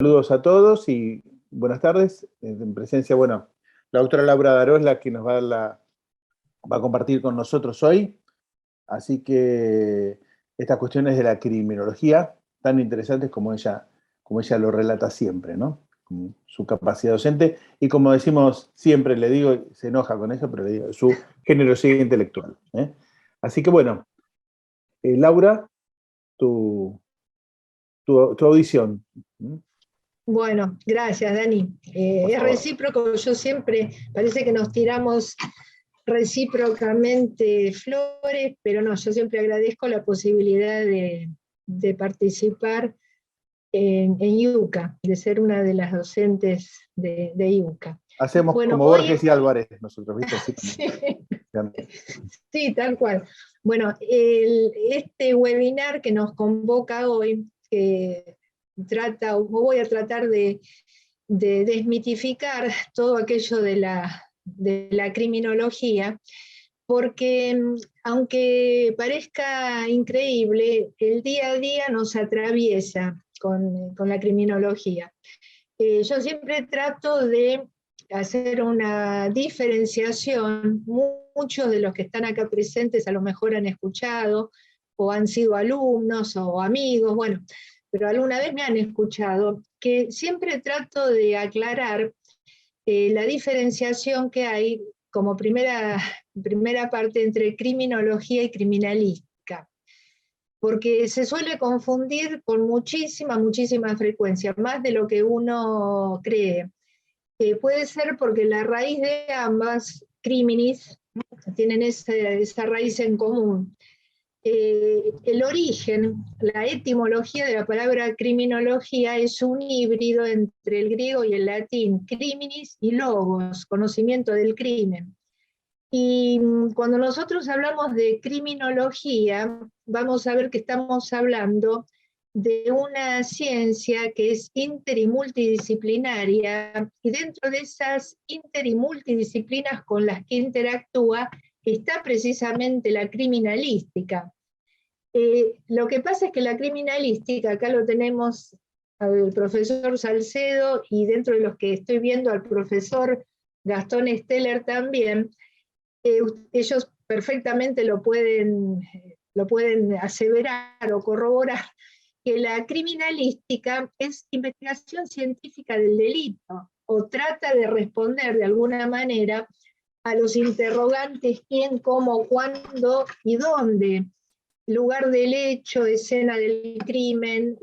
Saludos a todos y buenas tardes. En presencia, bueno, la doctora Laura Daró es la que nos va a compartir con nosotros hoy. Así que estas cuestiones de la criminología, tan interesantes como ella lo relata siempre, ¿no? Como su capacidad docente y como decimos siempre, le digo, se enoja con eso, pero le digo, su generosidad intelectual. Así que bueno, Laura, tu audición. Bueno, gracias, Dani. Es recíproco, yo siempre, parece que nos tiramos recíprocamente flores, pero no, yo siempre agradezco la posibilidad de participar en IUCA, de ser una de las docentes de IUCA. Hacemos como Borges y Álvarez, nosotros, ¿viste? Así como... Sí, tal cual. Bueno, este webinar que nos convoca hoy, voy a tratar de desmitificar todo aquello de la criminología, porque aunque parezca increíble, el día a día nos atraviesa con la criminología. Yo siempre trato de hacer una diferenciación. Muchos de los que están acá presentes a lo mejor han escuchado, o han sido alumnos, o amigos, bueno, pero alguna vez me han escuchado, que siempre trato de aclarar la diferenciación que hay como primera parte entre criminología y criminalística, porque se suele confundir con muchísima frecuencia, más de lo que uno cree. Puede ser porque la raíz de ambas, criminis, tienen esa raíz en común. El origen, la etimología de la palabra criminología es un híbrido entre el griego y el latín, criminis y logos, conocimiento del crimen. Y cuando nosotros hablamos de criminología, vamos a ver que estamos hablando de una ciencia que es inter y multidisciplinaria, y dentro de esas inter y multidisciplinas con las que interactúa está precisamente la criminalística. Lo que pasa es que la criminalística, acá lo tenemos al profesor Salcedo, y dentro de los que estoy viendo al profesor Gastón Steller también, ellos perfectamente lo pueden aseverar o corroborar, que la criminalística es investigación científica del delito, o trata de responder de alguna manera a los interrogantes quién, cómo, cuándo y dónde, lugar del hecho, escena del crimen,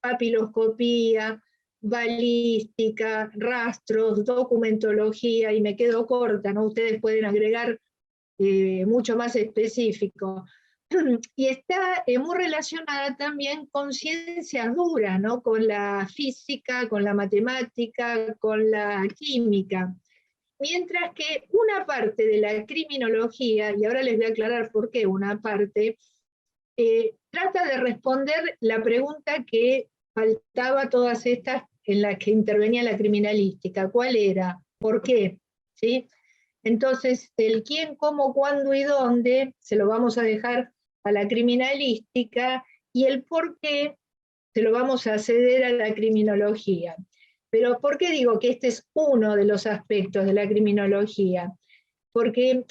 papiloscopía, balística, rastros, documentología, y me quedo corta, ¿no? Ustedes pueden agregar mucho más específico. Y está muy relacionada también con ciencias duras, ¿no? Con la física, con la matemática, con la química. Mientras que una parte de la criminología, y ahora les voy a aclarar por qué una parte, trata de responder la pregunta que faltaba todas estas en las que intervenía la criminalística. ¿Cuál era? ¿Por qué? ¿Sí? Entonces, el quién, cómo, cuándo y dónde se lo vamos a dejar a la criminalística, y el por qué se lo vamos a ceder a la criminología. Pero ¿por qué digo que este es uno de los aspectos de la criminología? Porque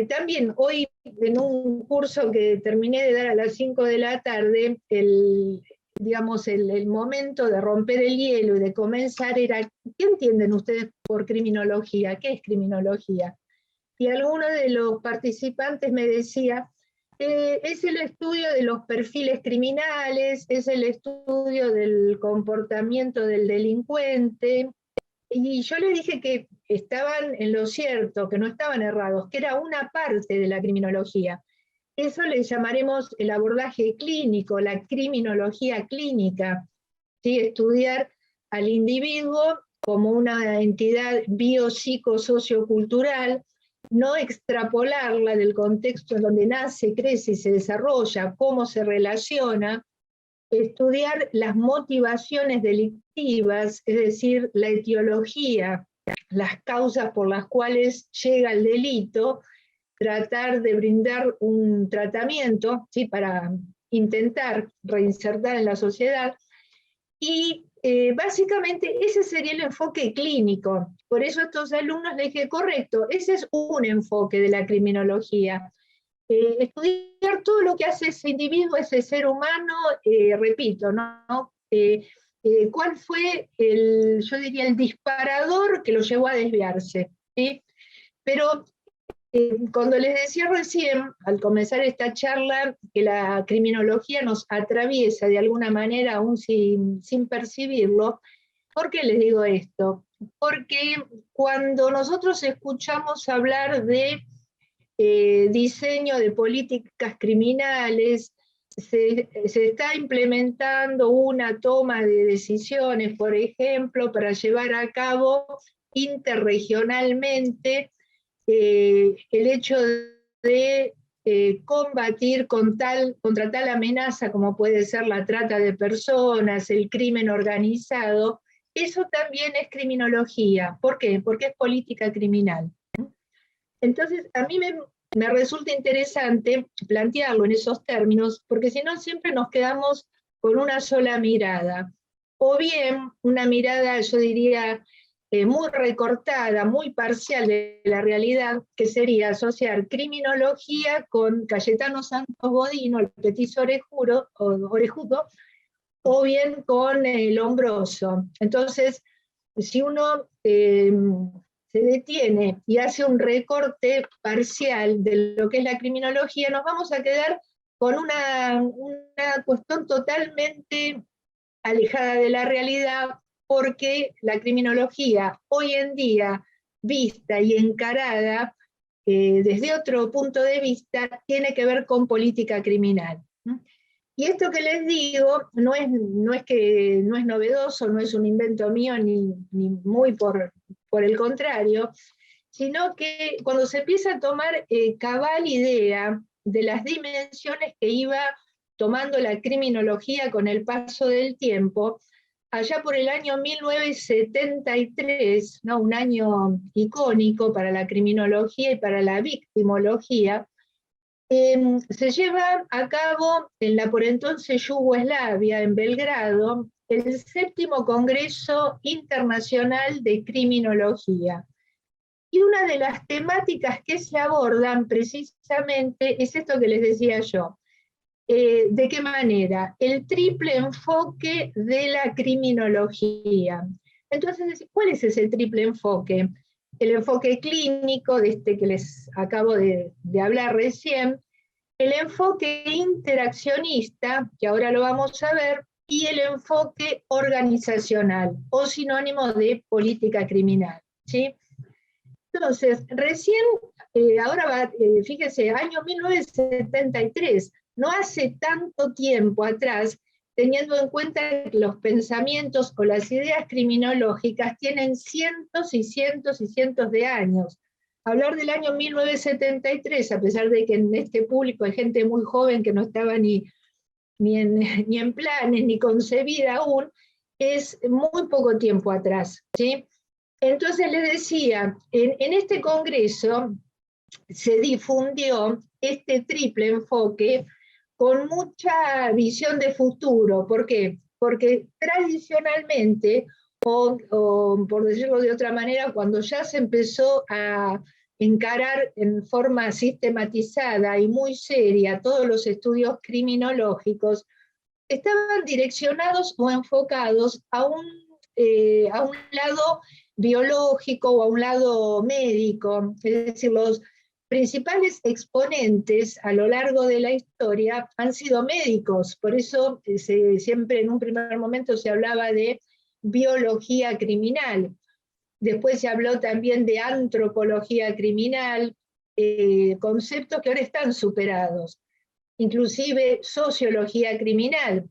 también hoy en un curso que terminé de dar a las 5 de la tarde, el momento de romper el hielo y de comenzar era, ¿qué entienden ustedes por criminología? ¿Qué es criminología? Y alguno de los participantes me decía, es el estudio de los perfiles criminales, es el estudio del comportamiento del delincuente. Y yo les dije que estaban en lo cierto, que no estaban errados, que era una parte de la criminología. Eso le llamaremos el abordaje clínico, la criminología clínica, ¿sí? Estudiar al individuo como una entidad biopsicosociocultural, no extrapolarla del contexto en donde nace, crece y se desarrolla, cómo se relaciona, estudiar las motivaciones delictivas, es decir, la etiología, las causas por las cuales llega el delito, tratar de brindar un tratamiento, ¿sí?, para intentar reinsertar en la sociedad, y básicamente ese sería el enfoque clínico. Por eso a estos alumnos les dije, correcto, ese es un enfoque de la criminología. Estudiar todo lo que hace ese individuo, ese ser humano, repito, ¿no? ¿Cuál fue yo diría, el disparador que lo llevó a desviarse? ¿Sí? Pero cuando les decía recién, al comenzar esta charla, que la criminología nos atraviesa de alguna manera, aún sin percibirlo, ¿por qué les digo esto? Porque cuando nosotros escuchamos hablar de diseño de políticas criminales, se está implementando una toma de decisiones, por ejemplo, para llevar a cabo interregionalmente el hecho de combatir contra tal amenaza como puede ser la trata de personas, el crimen organizado. Eso también es criminología. ¿Por qué? Porque es política criminal. Entonces, a mí me resulta interesante plantearlo en esos términos, porque si no siempre nos quedamos con una sola mirada, o bien una mirada, yo diría, muy recortada, muy parcial de la realidad, que sería asociar criminología con Cayetano Santos Godino, el petiso orejudo, o bien con Lombroso. Entonces, si uno se detiene y hace un recorte parcial de lo que es la criminología, nos vamos a quedar con una cuestión totalmente alejada de la realidad, porque la criminología hoy en día, vista y encarada desde otro punto de vista, tiene que ver con política criminal. Y esto que les digo no es novedoso, no es un invento mío, ni muy por el contrario, sino que cuando se empieza a tomar cabal idea de las dimensiones que iba tomando la criminología con el paso del tiempo, allá por el año 1973, ¿no? Un año icónico para la criminología y para la victimología, se lleva a cabo en la por entonces Yugoslavia, en Belgrado, el 7º Congreso Internacional de Criminología. Y una de las temáticas que se abordan precisamente es esto que les decía yo. ¿De qué manera? El triple enfoque de la criminología. Entonces, ¿cuál es ese triple enfoque? El enfoque clínico, de este que les acabo de hablar recién, el enfoque interaccionista, que ahora lo vamos a ver, y el enfoque organizacional, o sinónimo de política criminal, ¿sí? Entonces, recién, ahora va, fíjese, año 1973, no hace tanto tiempo atrás, teniendo en cuenta que los pensamientos o las ideas criminológicas tienen cientos y cientos y cientos de años. Hablar del año 1973, a pesar de que en este público hay gente muy joven que no estaba ni en planes, ni concebida aún, es muy poco tiempo atrás, ¿sí? Entonces les decía, en este congreso se difundió este triple enfoque con mucha visión de futuro. ¿Por qué? Porque tradicionalmente, o por decirlo de otra manera, cuando ya se empezó a encarar en forma sistematizada y muy seria todos los estudios criminológicos, estaban direccionados o enfocados a un lado biológico o a un lado médico. Es decir, los principales exponentes a lo largo de la historia han sido médicos, por eso siempre en un primer momento se hablaba de biología criminal. Después se habló también de antropología criminal, conceptos que ahora están superados. Inclusive sociología criminal,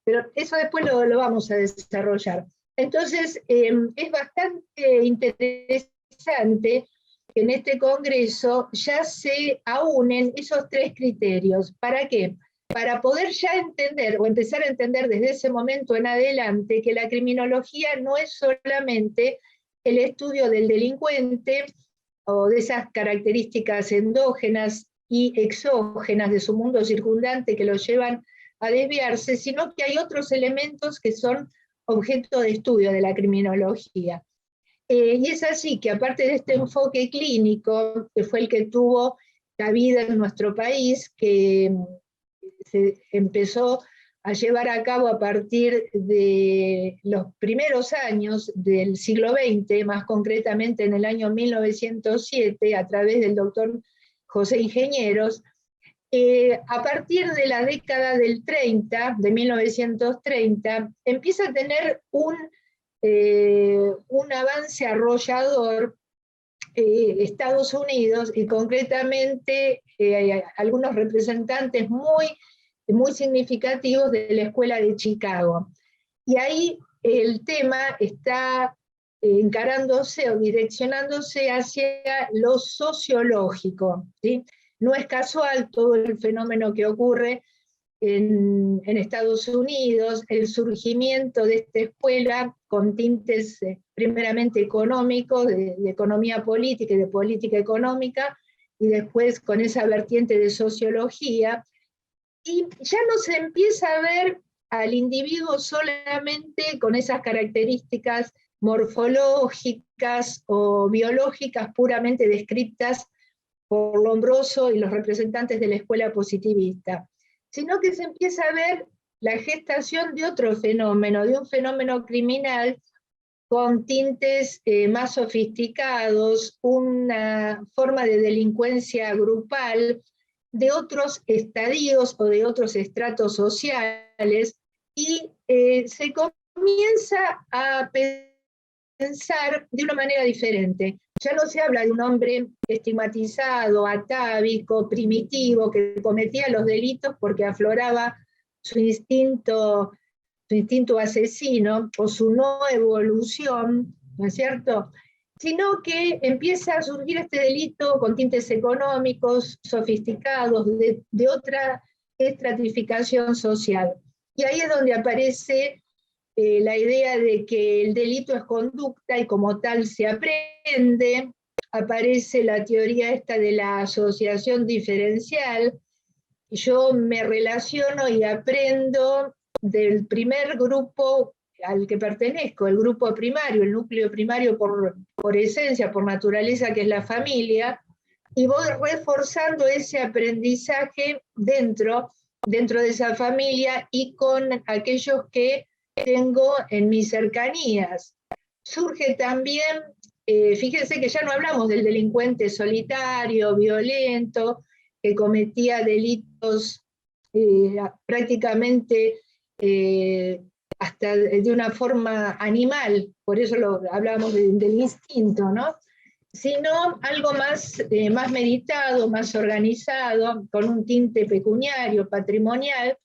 pero eso después lo vamos a desarrollar. Entonces, es bastante interesante que en este congreso ya se aúnen esos tres criterios. ¿Para qué? Para poder ya entender o empezar a entender desde ese momento en adelante que la criminología no es solamente el estudio del delincuente o de esas características endógenas y exógenas de su mundo circundante que lo llevan a desviarse, sino que hay otros elementos que son objeto de estudio de la criminología. Y es así que aparte de este enfoque clínico, que fue el que tuvo cabida en nuestro país, que se empezó a llevar a cabo a partir de los primeros años del siglo XX, más concretamente en el año 1907, a través del doctor José Ingenieros, a partir de la década del 30, de 1930, empieza a tener un avance arrollador Estados Unidos, y concretamente algunos representantes muy significativos de la Escuela de Chicago. Y ahí el tema está encarándose o direccionándose hacia lo sociológico, ¿sí? No es casual todo el fenómeno que ocurre en Estados Unidos, el surgimiento de esta escuela con tintes primeramente económicos, de economía política y de política económica, y después con esa vertiente de sociología, y ya no se empieza a ver al individuo solamente con esas características morfológicas o biológicas puramente descritas por Lombroso y los representantes de la escuela positivista, sino que se empieza a ver la gestación de otro fenómeno, de un fenómeno criminal con tintes más sofisticados, una forma de delincuencia grupal, de otros estadios o de otros estratos sociales, y se comienza a pensar de una manera diferente. Ya no se habla de un hombre estigmatizado, atávico, primitivo, que cometía los delitos porque afloraba su instinto asesino o su no evolución, ¿no es cierto? Sino que empieza a surgir este delito con tintes económicos, sofisticados, de otra estratificación social. Y ahí es donde aparece la idea de que el delito es conducta y como tal se aprende. Aparece la teoría esta de la asociación diferencial. Yo me relaciono y aprendo del primer grupo al que pertenezco, el grupo primario, el núcleo primario por esencia, por naturaleza, que es la familia, y voy reforzando ese aprendizaje dentro de esa familia y con aquellos que tengo en mis cercanías. Surge también, fíjense que ya no hablamos del delincuente solitario, violento, que cometía delitos prácticamente hasta de una forma animal, por eso hablábamos del instinto, ¿no? Sino algo más meditado, más organizado, con un tinte pecuniario, patrimonial.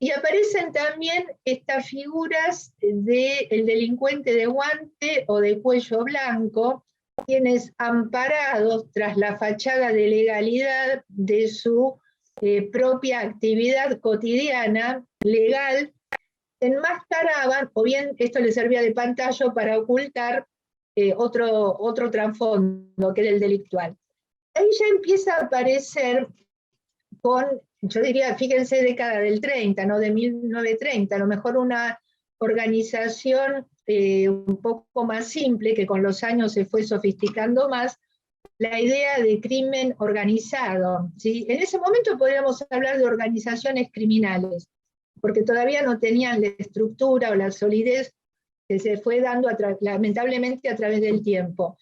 Y aparecen también estas figuras del delincuente de guante o de cuello blanco, quienes, amparados tras la fachada de legalidad de su propia actividad cotidiana, legal, enmascaraban, o bien esto les servía de pantalla para ocultar otro trasfondo, que era el delictual. Ahí ya empieza a aparecer yo diría, fíjense, década del 30, ¿no? De 1930, a lo mejor una organización un poco más simple, que con los años se fue sofisticando más, la idea de crimen organizado, ¿sí? En ese momento podríamos hablar de organizaciones criminales, porque todavía no tenían la estructura o la solidez que se fue dando lamentablemente a través del tiempo.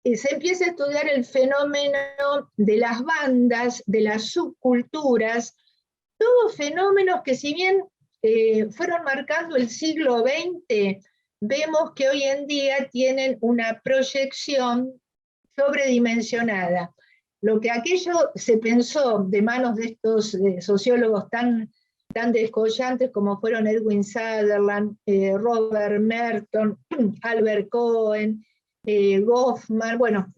Se empieza a estudiar el fenómeno de las bandas, de las subculturas, todos fenómenos que, si bien fueron marcando el siglo XX, vemos que hoy en día tienen una proyección sobredimensionada. Lo que aquello se pensó de manos de estos sociólogos tan descollantes como fueron Edwin Sutherland, Robert Merton, Albert Cohen, Goffman, bueno,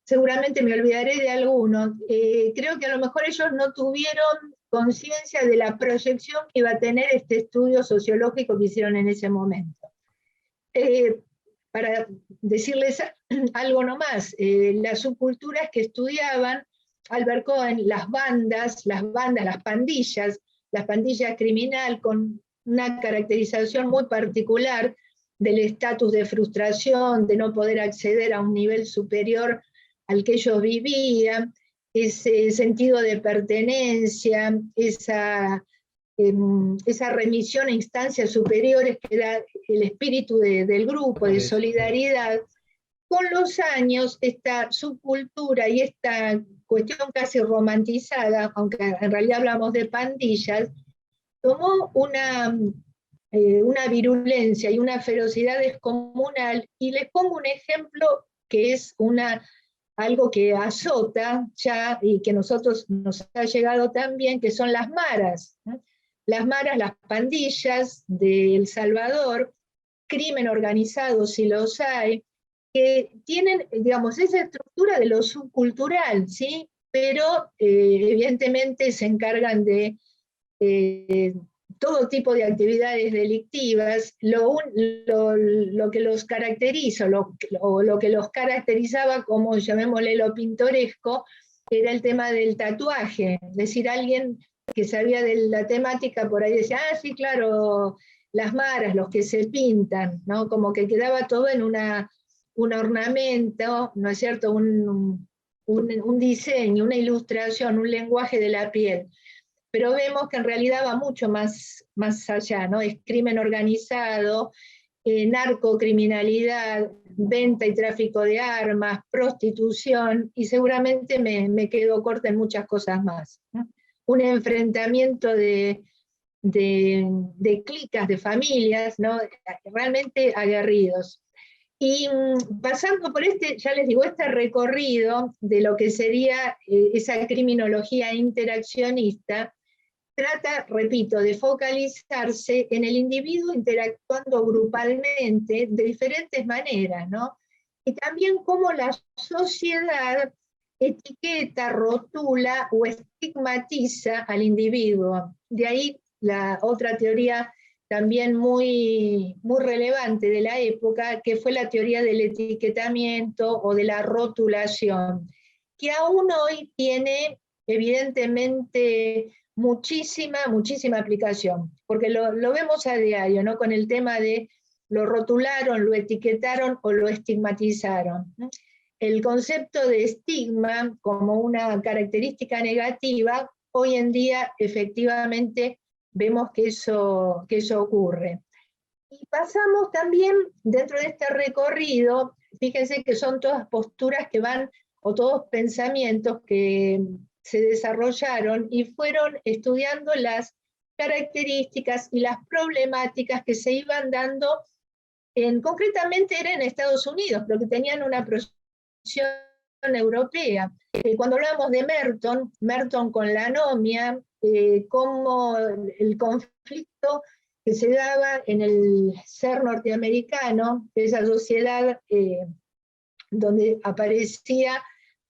seguramente me olvidaré de algunos. Creo que a lo mejor ellos no tuvieron conciencia de la proyección que iba a tener este estudio sociológico que hicieron en ese momento. Para decirles algo nomás, las subculturas que estudiaban Albert Cohen, las pandillas criminal con una caracterización muy particular del estatus de frustración, de no poder acceder a un nivel superior al que ellos vivían, ese sentido de pertenencia, esa remisión a instancias superiores que era el espíritu del grupo, de solidaridad. Con los años, esta subcultura y esta cuestión casi romantizada, aunque en realidad hablamos de pandillas, tomó una virulencia y una ferocidad descomunal, y les pongo un ejemplo que es algo que azota ya y que nosotros nos ha llegado también, que son las maras. Las maras, las pandillas de El Salvador, crimen organizado si los hay, que tienen, digamos, esa estructura de lo subcultural, ¿sí? Pero evidentemente se encargan de todo tipo de actividades delictivas. Lo que los caracteriza, o lo que los caracterizaba como, llamémosle, lo pintoresco, era el tema del tatuaje. Es decir, alguien que sabía de la temática por ahí decía, ah, sí, claro, las maras, los que se pintan, ¿no? Como que quedaba todo en un ornamento, ¿no es cierto? Un diseño, una ilustración, un lenguaje de la piel. Pero vemos que en realidad va mucho más allá, ¿no? Es crimen organizado, narcocriminalidad, venta y tráfico de armas, prostitución, y seguramente me quedo corta en muchas cosas más, ¿no? Un enfrentamiento de clicas, de familias, ¿no? Realmente aguerridos. Y pasando por ya les digo, este recorrido de lo que sería esa criminología interaccionista, trata, repito, de focalizarse en el individuo interactuando grupalmente de diferentes maneras, ¿no? Y también cómo la sociedad etiqueta, rotula o estigmatiza al individuo. De ahí la otra teoría también muy relevante de la época, que fue la teoría del etiquetamiento o de la rotulación, que aún hoy tiene evidentemente muchísima aplicación, porque lo vemos a diario, ¿no? Con el tema de lo rotularon, lo etiquetaron o lo estigmatizaron. El concepto de estigma como una característica negativa, hoy en día efectivamente vemos que eso ocurre. Y pasamos también dentro de este recorrido, fíjense que son todas posturas que van, o todos pensamientos que se desarrollaron y fueron estudiando las características y las problemáticas que se iban dando, concretamente era en Estados Unidos, pero que tenían una proyección europea. Cuando hablamos de Merton con la anomia, como el conflicto que se daba en el ser norteamericano, esa sociedad donde aparecía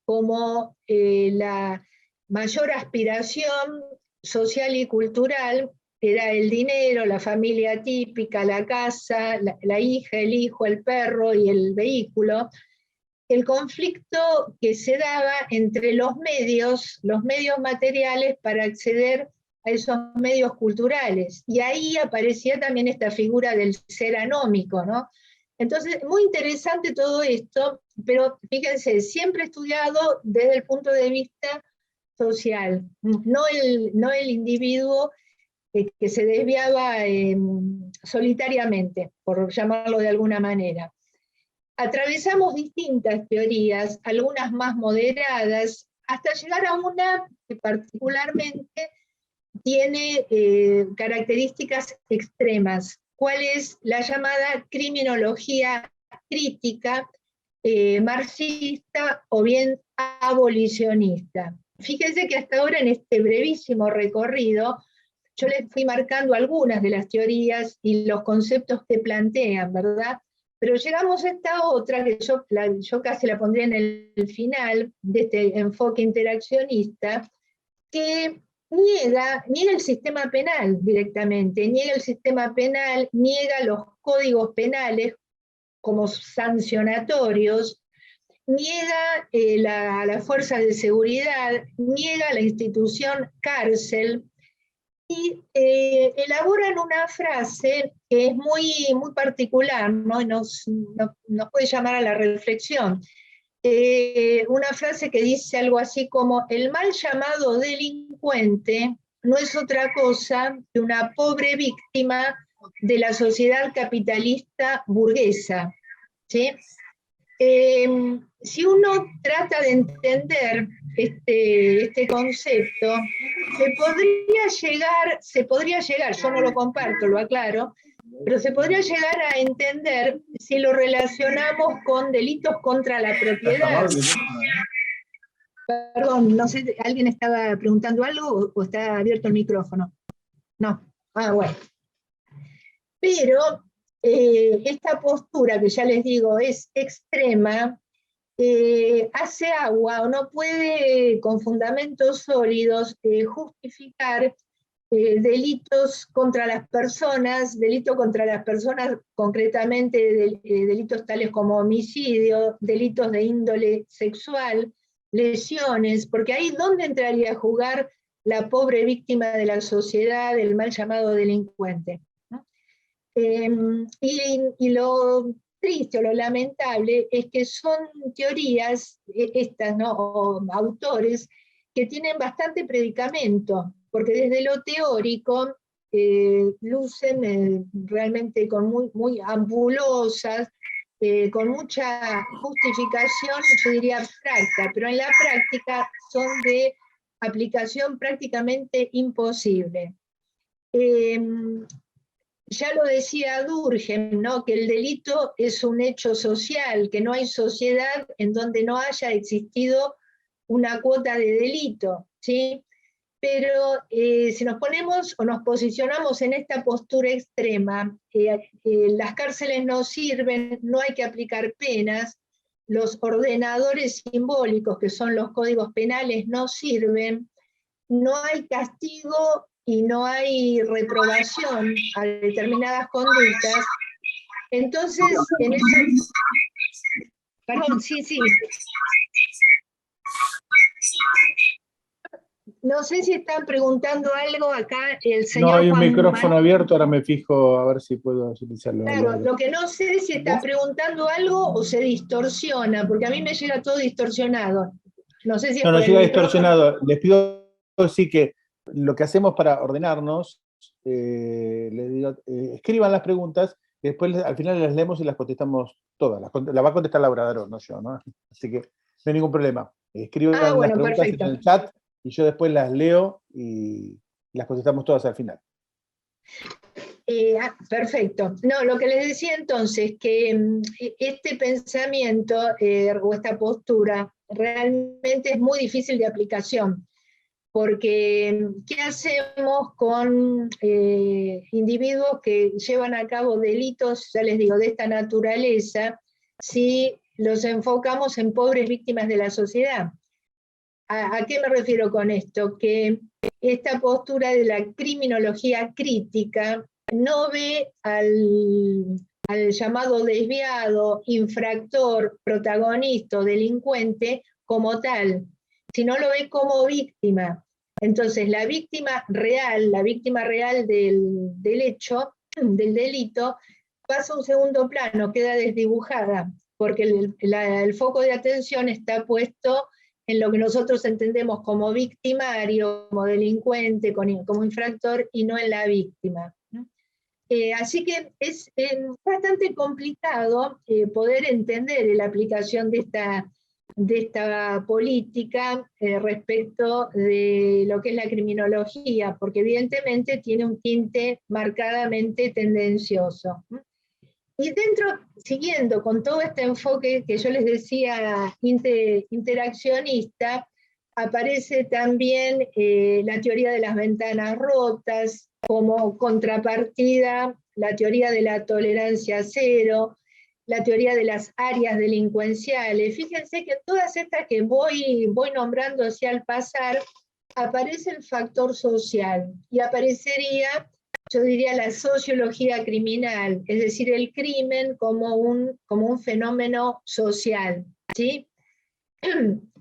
como la mayor aspiración social y cultural era el dinero, la familia típica, la casa, la hija, el hijo, el perro y el vehículo. El conflicto que se daba entre los medios materiales para acceder a esos medios culturales. Y ahí aparecía también esta figura del ser anómico, ¿no? Entonces, muy interesante todo esto, pero fíjense, siempre estudiado desde el punto de vista social, no el individuo que se desviaba solitariamente, por llamarlo de alguna manera. Atravesamos distintas teorías, algunas más moderadas, hasta llegar a una que particularmente tiene características extremas. ¿Cuál es la llamada criminología crítica, marxista o bien abolicionista? Fíjense que hasta ahora en este brevísimo recorrido yo les fui marcando algunas de las teorías y los conceptos que plantean, ¿verdad? Pero llegamos a esta otra, que yo casi la pondría en el final de este enfoque interaccionista, que niega el sistema penal directamente, niega el sistema penal, niega los códigos penales como sancionatorios, niega las fuerzas de seguridad, niega la institución cárcel, y elaboran una frase que es muy particular, ¿no? Y nos puede llamar a la reflexión. Una frase que dice algo así como: el mal llamado delincuente no es otra cosa que una pobre víctima de la sociedad capitalista burguesa, ¿sí? Si uno trata de entender este concepto, se podría llegar, yo no lo comparto, lo aclaro, pero se podría llegar a entender si lo relacionamos con delitos contra la propiedad. Perdón, no sé, ¿alguien estaba preguntando algo o está abierto el micrófono? No. Ah, bueno. Pero esta postura, que ya les digo, es extrema, hace agua o no puede, con fundamentos sólidos, justificar delitos contra las personas, concretamente delitos tales como homicidio, delitos de índole sexual, lesiones, porque ahí ¿dónde entraría a jugar la pobre víctima de la sociedad, el mal llamado delincuente? ¿No? Y lo triste o lo lamentable es que son teorías, estas, ¿no? O autores, que tienen bastante predicamento, porque desde lo teórico lucen realmente muy ambulosas, con mucha justificación, yo diría abstracta, pero en la práctica son de aplicación prácticamente imposible. Ya lo decía Durkheim, ¿no? Que el delito es un hecho social, que no hay sociedad en donde no haya existido una cuota de delito, ¿sí? Pero si nos ponemos o nos posicionamos en esta postura extrema, las cárceles no sirven, no hay que aplicar penas, los ordenadores simbólicos, que son los códigos penales, no sirven, no hay castigo y no hay reprobación a determinadas conductas. Entonces, en eso... Perdón, sí. No sé si están preguntando algo acá el señor No, hay un Juan micrófono abierto, ahora me fijo a ver si puedo utilizarlo. Claro, lo que no sé es si está preguntando algo o se distorsiona, porque a mí me llega todo distorsionado. No sé si es No, por nos el llega micrófono. distorsionado. Les pido sí que lo que hacemos para ordenarnos, les digo, escriban las preguntas y después al final las leemos y las contestamos todas. Las va a contestar Laura Daró, no yo, ¿no? Así que no hay ningún problema. Escriban las Bueno, preguntas perfecto. en el chat y yo después las leo y las contestamos todas al final. Perfecto. No, lo que les decía entonces, que este pensamiento o esta postura realmente es muy difícil de aplicación, porque ¿qué hacemos con individuos que llevan a cabo delitos, ya les digo, de esta naturaleza, si los enfocamos en pobres víctimas de la sociedad? ¿A qué me refiero con esto? Que esta postura de la criminología crítica no ve al llamado desviado, infractor, protagonista o delincuente como tal, sino lo ve como víctima. Entonces, la víctima real del hecho, del delito, pasa a un segundo plano, queda desdibujada, porque el foco de atención está puesto en lo que nosotros entendemos como victimario, como delincuente, como infractor, y no en la víctima. Así que es bastante complicado poder entender la aplicación de esta política respecto de lo que es la criminología, porque evidentemente tiene un tinte marcadamente tendencioso. Y siguiendo con todo este enfoque que yo les decía interaccionista, aparece también la teoría de las ventanas rotas, como contrapartida, la teoría de la tolerancia cero, la teoría de las áreas delincuenciales. Fíjense que todas estas que voy nombrando hacia el pasar, aparece el factor social y aparecería, yo diría, la sociología criminal, es decir, el crimen como un fenómeno social, ¿sí?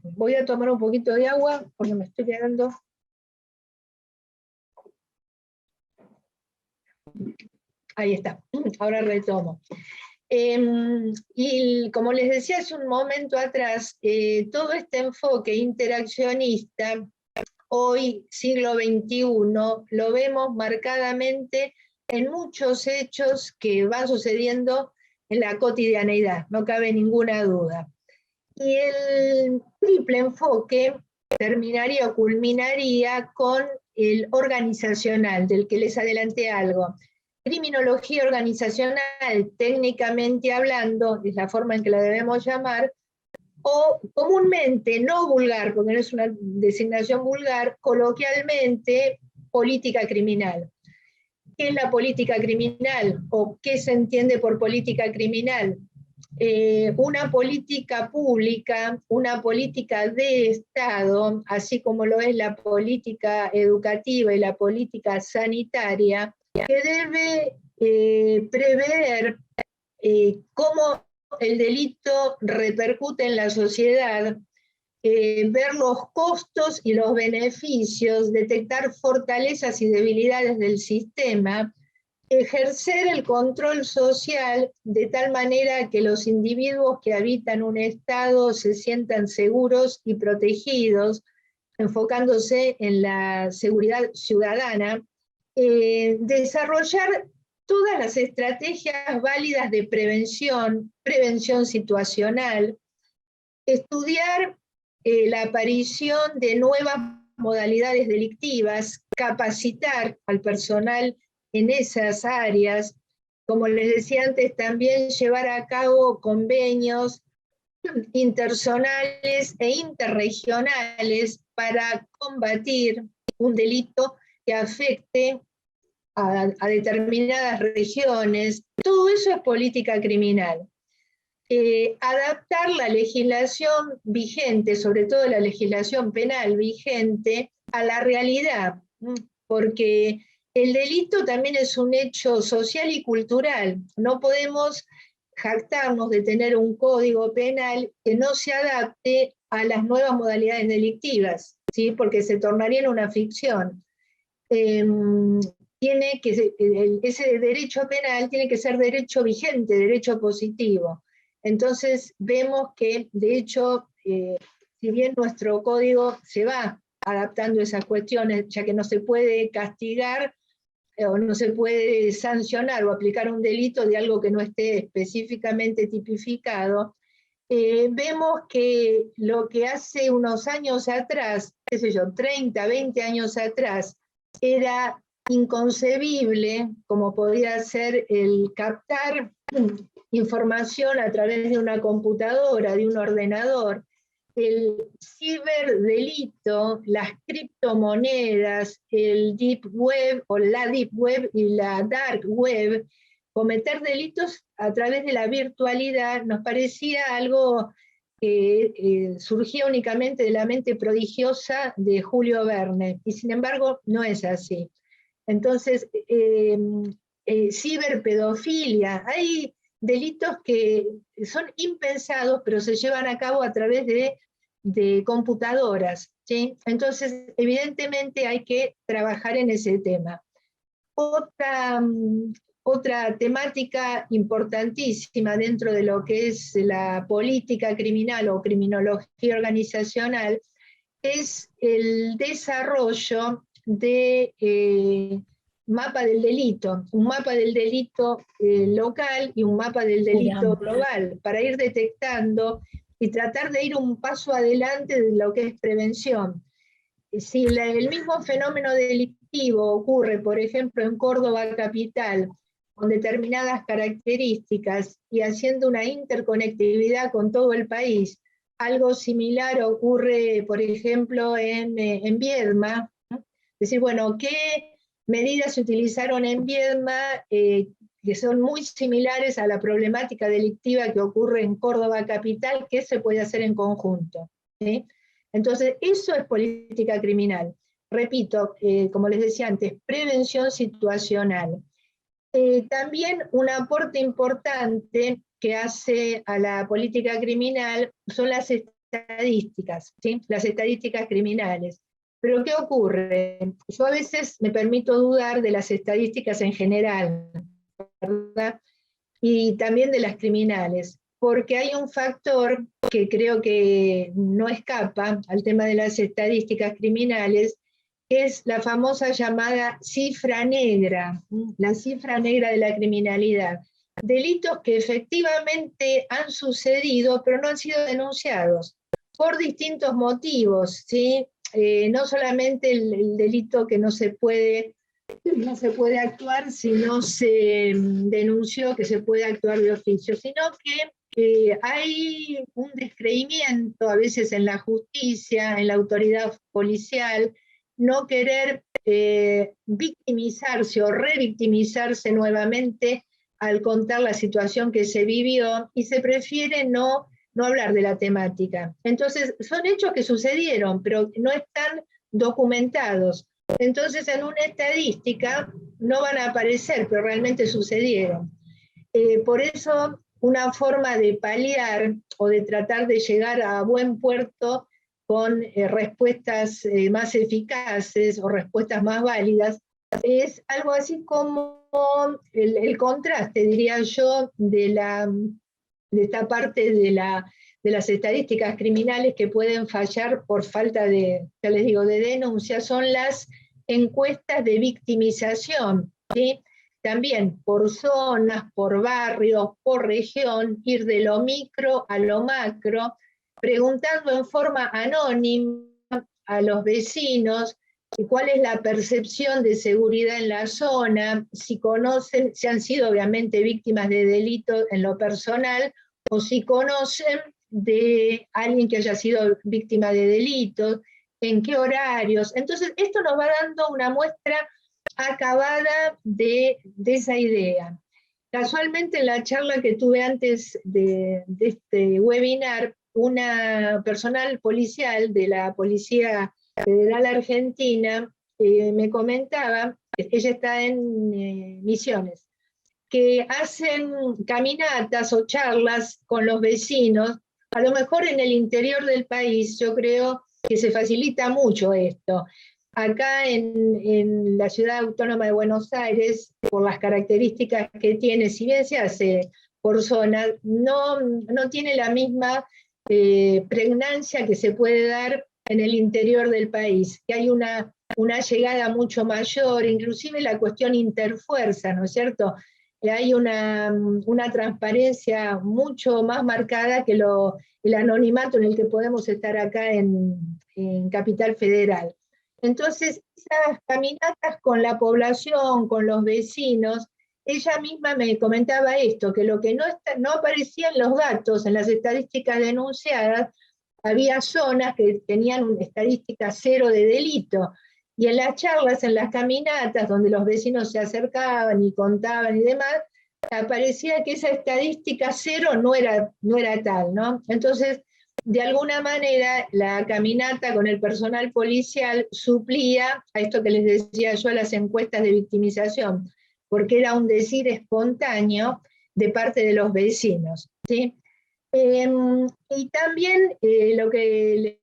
Voy a tomar un poquito de agua porque me estoy quedando... Ahí está, ahora retomo. Y como les decía hace un momento atrás, todo este enfoque interaccionista, hoy, siglo XXI, lo vemos marcadamente en muchos hechos que van sucediendo en la cotidianeidad, no cabe ninguna duda. Y el triple enfoque terminaría o culminaría con el organizacional, del que les adelanté algo. Criminología organizacional, técnicamente hablando, es la forma en que la debemos llamar, o comúnmente, no vulgar, porque no es una designación vulgar, coloquialmente, política criminal. ¿Qué es la política criminal? ¿O qué se entiende por política criminal? Una política pública, una política de Estado, así como lo es la política educativa y la política sanitaria, que debe prever cómo el delito repercute en la sociedad, ver los costos y los beneficios, detectar fortalezas y debilidades del sistema, ejercer el control social de tal manera que los individuos que habitan un Estado se sientan seguros y protegidos, enfocándose en la seguridad ciudadana, desarrollar todas las estrategias válidas de prevención situacional, estudiar la aparición de nuevas modalidades delictivas, capacitar al personal en esas áreas, como les decía antes, también llevar a cabo convenios interzonales e interregionales para combatir un delito que afecte a determinadas regiones. Todo eso es política criminal. Adaptar la legislación vigente, sobre todo la legislación penal vigente, a la realidad, porque el delito también es un hecho social y cultural. No podemos jactarnos de tener un código penal que no se adapte a las nuevas modalidades delictivas, ¿sí? Porque se tornaría en una ficción. Ese derecho penal tiene que ser derecho vigente, derecho positivo. Entonces vemos que, de hecho, si bien nuestro código se va adaptando a esas cuestiones, ya que no se puede castigar o no se puede sancionar o aplicar un delito de algo que no esté específicamente tipificado, vemos que lo que hace unos años atrás, qué sé yo, 30, 20 años atrás, era inconcebible, como podía ser el captar información a través de una computadora, de un ordenador, el ciberdelito, las criptomonedas, el deep web o la deep web y la dark web, cometer delitos a través de la virtualidad nos parecía algo que surgía únicamente de la mente prodigiosa de Julio Verne, y sin embargo no es así. Entonces, ciberpedofilia, hay delitos que son impensados, pero se llevan a cabo a través de computadoras, ¿sí? Entonces, evidentemente hay que trabajar en ese tema. Otra temática importantísima dentro de lo que es la política criminal o criminología organizacional es el desarrollo de mapa del delito, un mapa del delito local y un mapa del delito global, para ir detectando y tratar de ir un paso adelante de lo que es prevención. Si el mismo fenómeno delictivo ocurre, por ejemplo, en Córdoba capital, con determinadas características y haciendo una interconectividad con todo el país, algo similar ocurre, por ejemplo, en Viedma. Es decir, bueno, ¿qué medidas se utilizaron en Viedma que son muy similares a la problemática delictiva que ocurre en Córdoba capital? ¿Qué se puede hacer en conjunto? ¿Sí? Entonces, eso es política criminal. Repito, como les decía antes, prevención situacional. También un aporte importante que hace a la política criminal son las estadísticas, ¿sí? Las estadísticas criminales. Pero ¿qué ocurre? Yo a veces me permito dudar de las estadísticas en general, ¿verdad? Y también de las criminales, porque hay un factor que creo que no escapa al tema de las estadísticas criminales, que es la famosa llamada cifra negra, la cifra negra de la criminalidad. Delitos que efectivamente han sucedido, pero no han sido denunciados, por distintos motivos, ¿sí? No solamente el delito que no se puede actuar si no se denunció que se puede actuar de oficio, sino que hay un descreimiento a veces en la justicia, en la autoridad policial, no querer victimizarse o revictimizarse nuevamente al contar la situación que se vivió y se prefiere no hablar de la temática. Entonces, son hechos que sucedieron, pero no están documentados. Entonces, en una estadística no van a aparecer, pero realmente sucedieron. Por eso, una forma de paliar o de tratar de llegar a buen puerto con respuestas más eficaces o respuestas más válidas es algo así como el contraste, diría yo, de esta parte de las estadísticas criminales que pueden fallar por falta de, ya les digo, de denuncia, son las encuestas de victimización, ¿sí? También por zonas, por barrios, por región, ir de lo micro a lo macro, preguntando en forma anónima a los vecinos cuál es la percepción de seguridad en la zona, si conocen, si han sido obviamente víctimas de delitos en lo personal, o si conocen de alguien que haya sido víctima de delitos, en qué horarios. Entonces, esto nos va dando una muestra acabada de esa idea. Casualmente, en la charla que tuve antes de este webinar, una personal policial de la Policía Federal Argentina me comentaba, ella está en Misiones, que hacen caminatas o charlas con los vecinos, a lo mejor en el interior del país, yo creo que se facilita mucho esto. Acá en la Ciudad Autónoma de Buenos Aires, por las características que tiene, si bien se hace por zona, no tiene la misma pregnancia que se puede dar en el interior del país, que hay una llegada mucho mayor, inclusive la cuestión interfuerza, ¿no es cierto? Hay una transparencia mucho más marcada que el anonimato en el que podemos estar acá en Capital Federal. Entonces, esas caminatas con la población, con los vecinos, ella misma me comentaba esto, que lo que no aparecía en los datos, en las estadísticas denunciadas, había zonas que tenían estadística cero de delito, y en las charlas, en las caminatas, donde los vecinos se acercaban y contaban y demás, aparecía que esa estadística cero no era tal, ¿no? Entonces, de alguna manera, la caminata con el personal policial suplía a esto que les decía yo, a las encuestas de victimización, porque era un decir espontáneo de parte de los vecinos, ¿sí? Y también lo que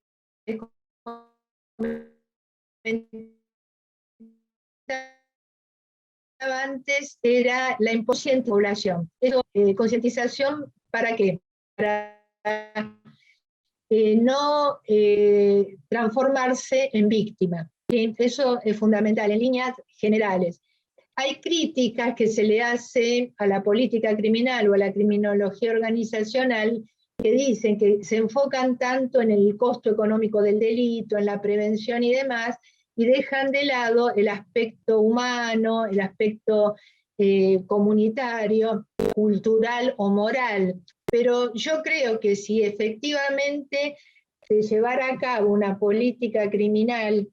les antes era la imposición de población. Eso, concientización, ¿para qué? Para no transformarse en víctima. ¿Sí? Eso es fundamental, en líneas generales. Hay críticas que se le hace a la política criminal o a la criminología organizacional que dicen que se enfocan tanto en el costo económico del delito, en la prevención y demás, y dejan de lado el aspecto humano, el aspecto comunitario, cultural o moral. Pero yo creo que si efectivamente se llevara a cabo una política criminal,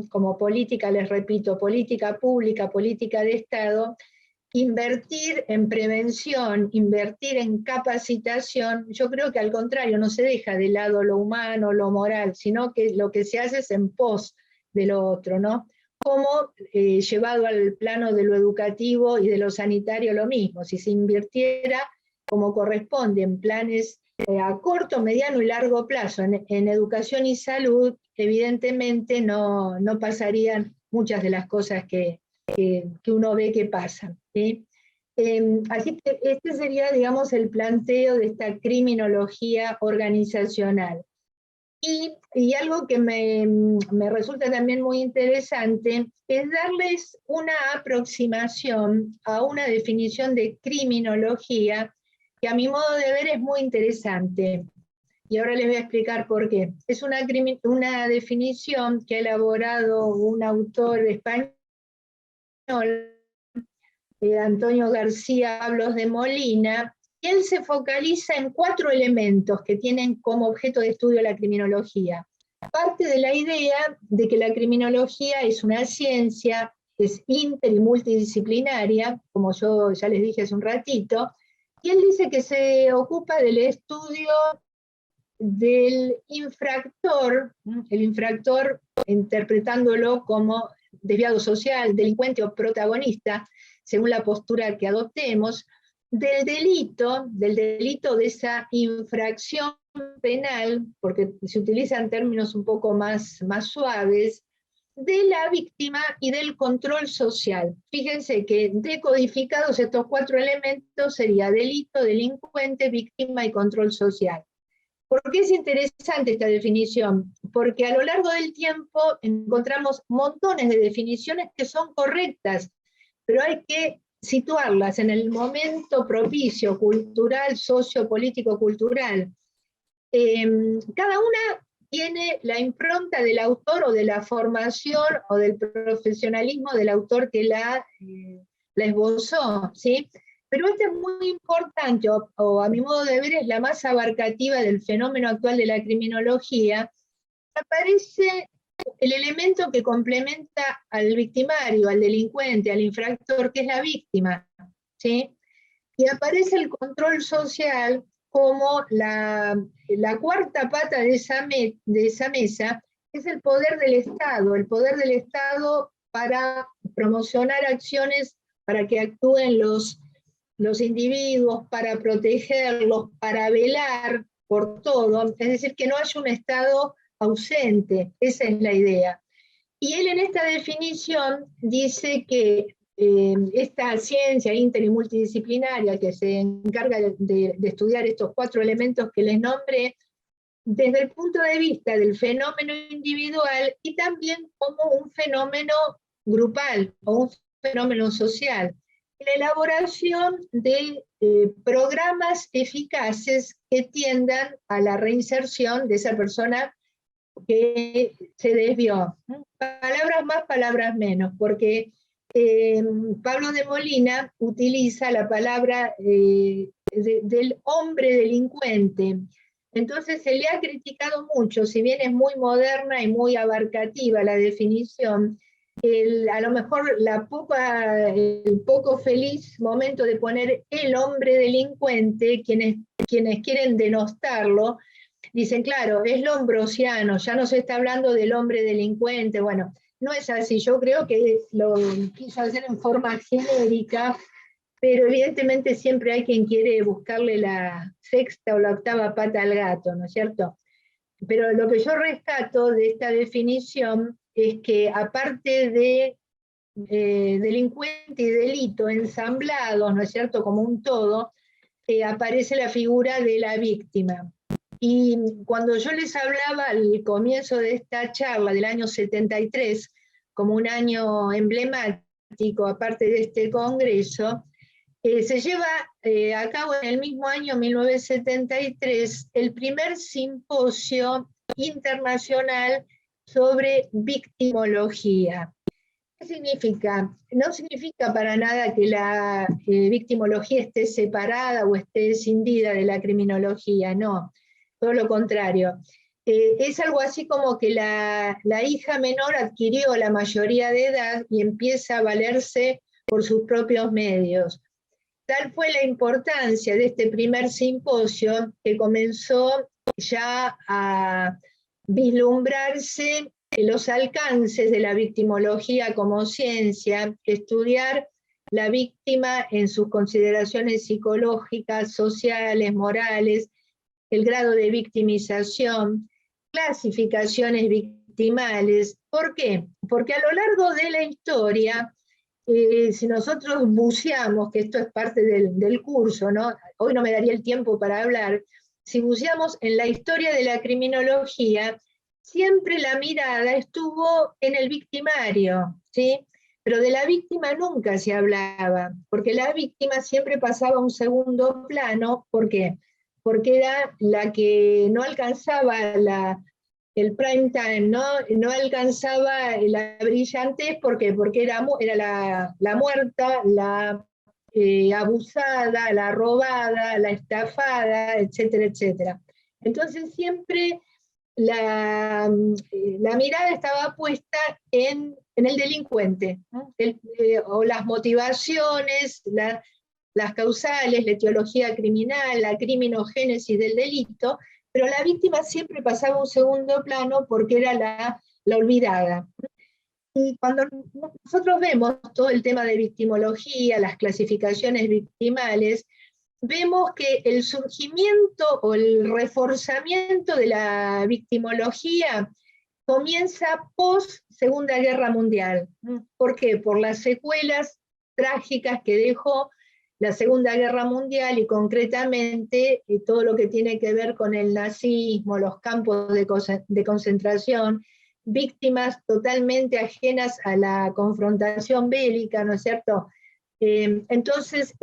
como política, les repito, política pública, política de Estado, invertir en prevención, invertir en capacitación, yo creo que al contrario, no se deja de lado lo humano, lo moral, sino que lo que se hace es en pos de lo otro, ¿no? Como llevado al plano de lo educativo y de lo sanitario lo mismo, si se invirtiera como corresponde en planes a corto, mediano y largo plazo en educación y salud, evidentemente no pasarían muchas de las cosas que uno ve que pasan, ¿sí? Así que este sería, digamos, el planteo de esta criminología organizacional. Y algo que me resulta también muy interesante es darles una aproximación a una definición de criminología que a mi modo de ver es muy interesante. Y ahora les voy a explicar por qué. Es una definición que ha elaborado un autor español, Antonio García Pablos de Molina, y él se focaliza en 4 elementos que tienen como objeto de estudio la criminología. Parte de la idea de que la criminología es una ciencia, es inter y multidisciplinaria, como yo ya les dije hace un ratito, y él dice que se ocupa del estudio del infractor, el infractor interpretándolo como desviado social, delincuente o protagonista, según la postura que adoptemos, del delito de esa infracción penal, porque se utilizan términos un poco más suaves, de la víctima y del control social. Fíjense que decodificados estos 4 elementos sería delito, delincuente, víctima y control social. ¿Por qué es interesante esta definición? Porque a lo largo del tiempo encontramos montones de definiciones que son correctas, pero hay que situarlas en el momento propicio, cultural, sociopolítico, cultural. Cada una tiene la impronta del autor o de la formación o del profesionalismo del autor que la esbozó, ¿sí? Pero esta es muy importante, o a mi modo de ver es la más abarcativa del fenómeno actual de la criminología. Aparece el elemento que complementa al victimario, al delincuente, al infractor, que es la víctima, ¿sí? Y aparece el control social como la 4ª pata de esa mesa, es el poder del Estado para promocionar acciones para que actúen los individuos, para protegerlos, para velar por todo, es decir, que no haya un Estado ausente, esa es la idea. Y él en esta definición dice que esta ciencia inter y multidisciplinaria que se encarga de estudiar estos 4 elementos que les nombré, desde el punto de vista del fenómeno individual y también como un fenómeno grupal o un fenómeno social. La elaboración de programas eficaces que tiendan a la reinserción de esa persona que se desvió. Palabras más, palabras menos, porque Pablo de Molina utiliza la palabra del hombre delincuente. Entonces se le ha criticado mucho, si bien es muy moderna y muy abarcativa la definición, a lo mejor el poco feliz momento de poner el hombre delincuente, quienes quieren denostarlo, dicen, claro, es lombrosiano, ya no se está hablando del hombre delincuente. Bueno, no es así, yo creo que lo quiso hacer en forma genérica, pero evidentemente siempre hay quien quiere buscarle la 6ª o la 8ª pata al gato, ¿no es cierto? Pero lo que yo rescato de esta definición es que aparte de delincuente y delito ensamblados, ¿no es cierto?, como un todo, aparece la figura de la víctima. Y cuando yo les hablaba al comienzo de esta charla del año 73, como un año emblemático, aparte de este congreso, se lleva a cabo en el mismo año 1973 el primer simposio internacional sobre victimología. ¿Qué significa? No significa para nada que la victimología esté separada o esté escindida de la criminología, no, todo lo contrario. Es algo así como que la hija menor adquirió la mayoría de edad y empieza a valerse por sus propios medios. Tal fue la importancia de este primer simposio que comenzó ya a vislumbrarse los alcances de la victimología como ciencia, estudiar la víctima en sus consideraciones psicológicas, sociales, morales, el grado de victimización, clasificaciones victimales. ¿Por qué? Porque a lo largo de la historia, si nosotros buceamos, que esto es parte del curso, ¿no? Hoy no me daría el tiempo para hablar, si buceamos en la historia de la criminología, siempre la mirada estuvo en el victimario, ¿sí? Pero de la víctima nunca se hablaba, porque la víctima siempre pasaba a un segundo plano. ¿Por qué? Porque era la que no alcanzaba el prime time, no alcanzaba la brillantez. ¿Por qué? Porque era la muerta, la abusada, la robada, la estafada, etcétera, etcétera. Entonces siempre la mirada estaba puesta en el delincuente, ¿no? O las motivaciones, las causales, la etiología criminal, la criminogénesis del delito, pero la víctima siempre pasaba a un segundo plano porque era la olvidada. Y cuando nosotros vemos todo el tema de victimología, las clasificaciones victimales, vemos que el surgimiento o el reforzamiento de la victimología comienza post Segunda Guerra Mundial. ¿Por qué? Por las secuelas trágicas que dejó la Segunda Guerra Mundial y concretamente todo lo que tiene que ver con el nazismo, los campos de concentración, víctimas totalmente ajenas a la confrontación bélica, ¿no es cierto? Entonces,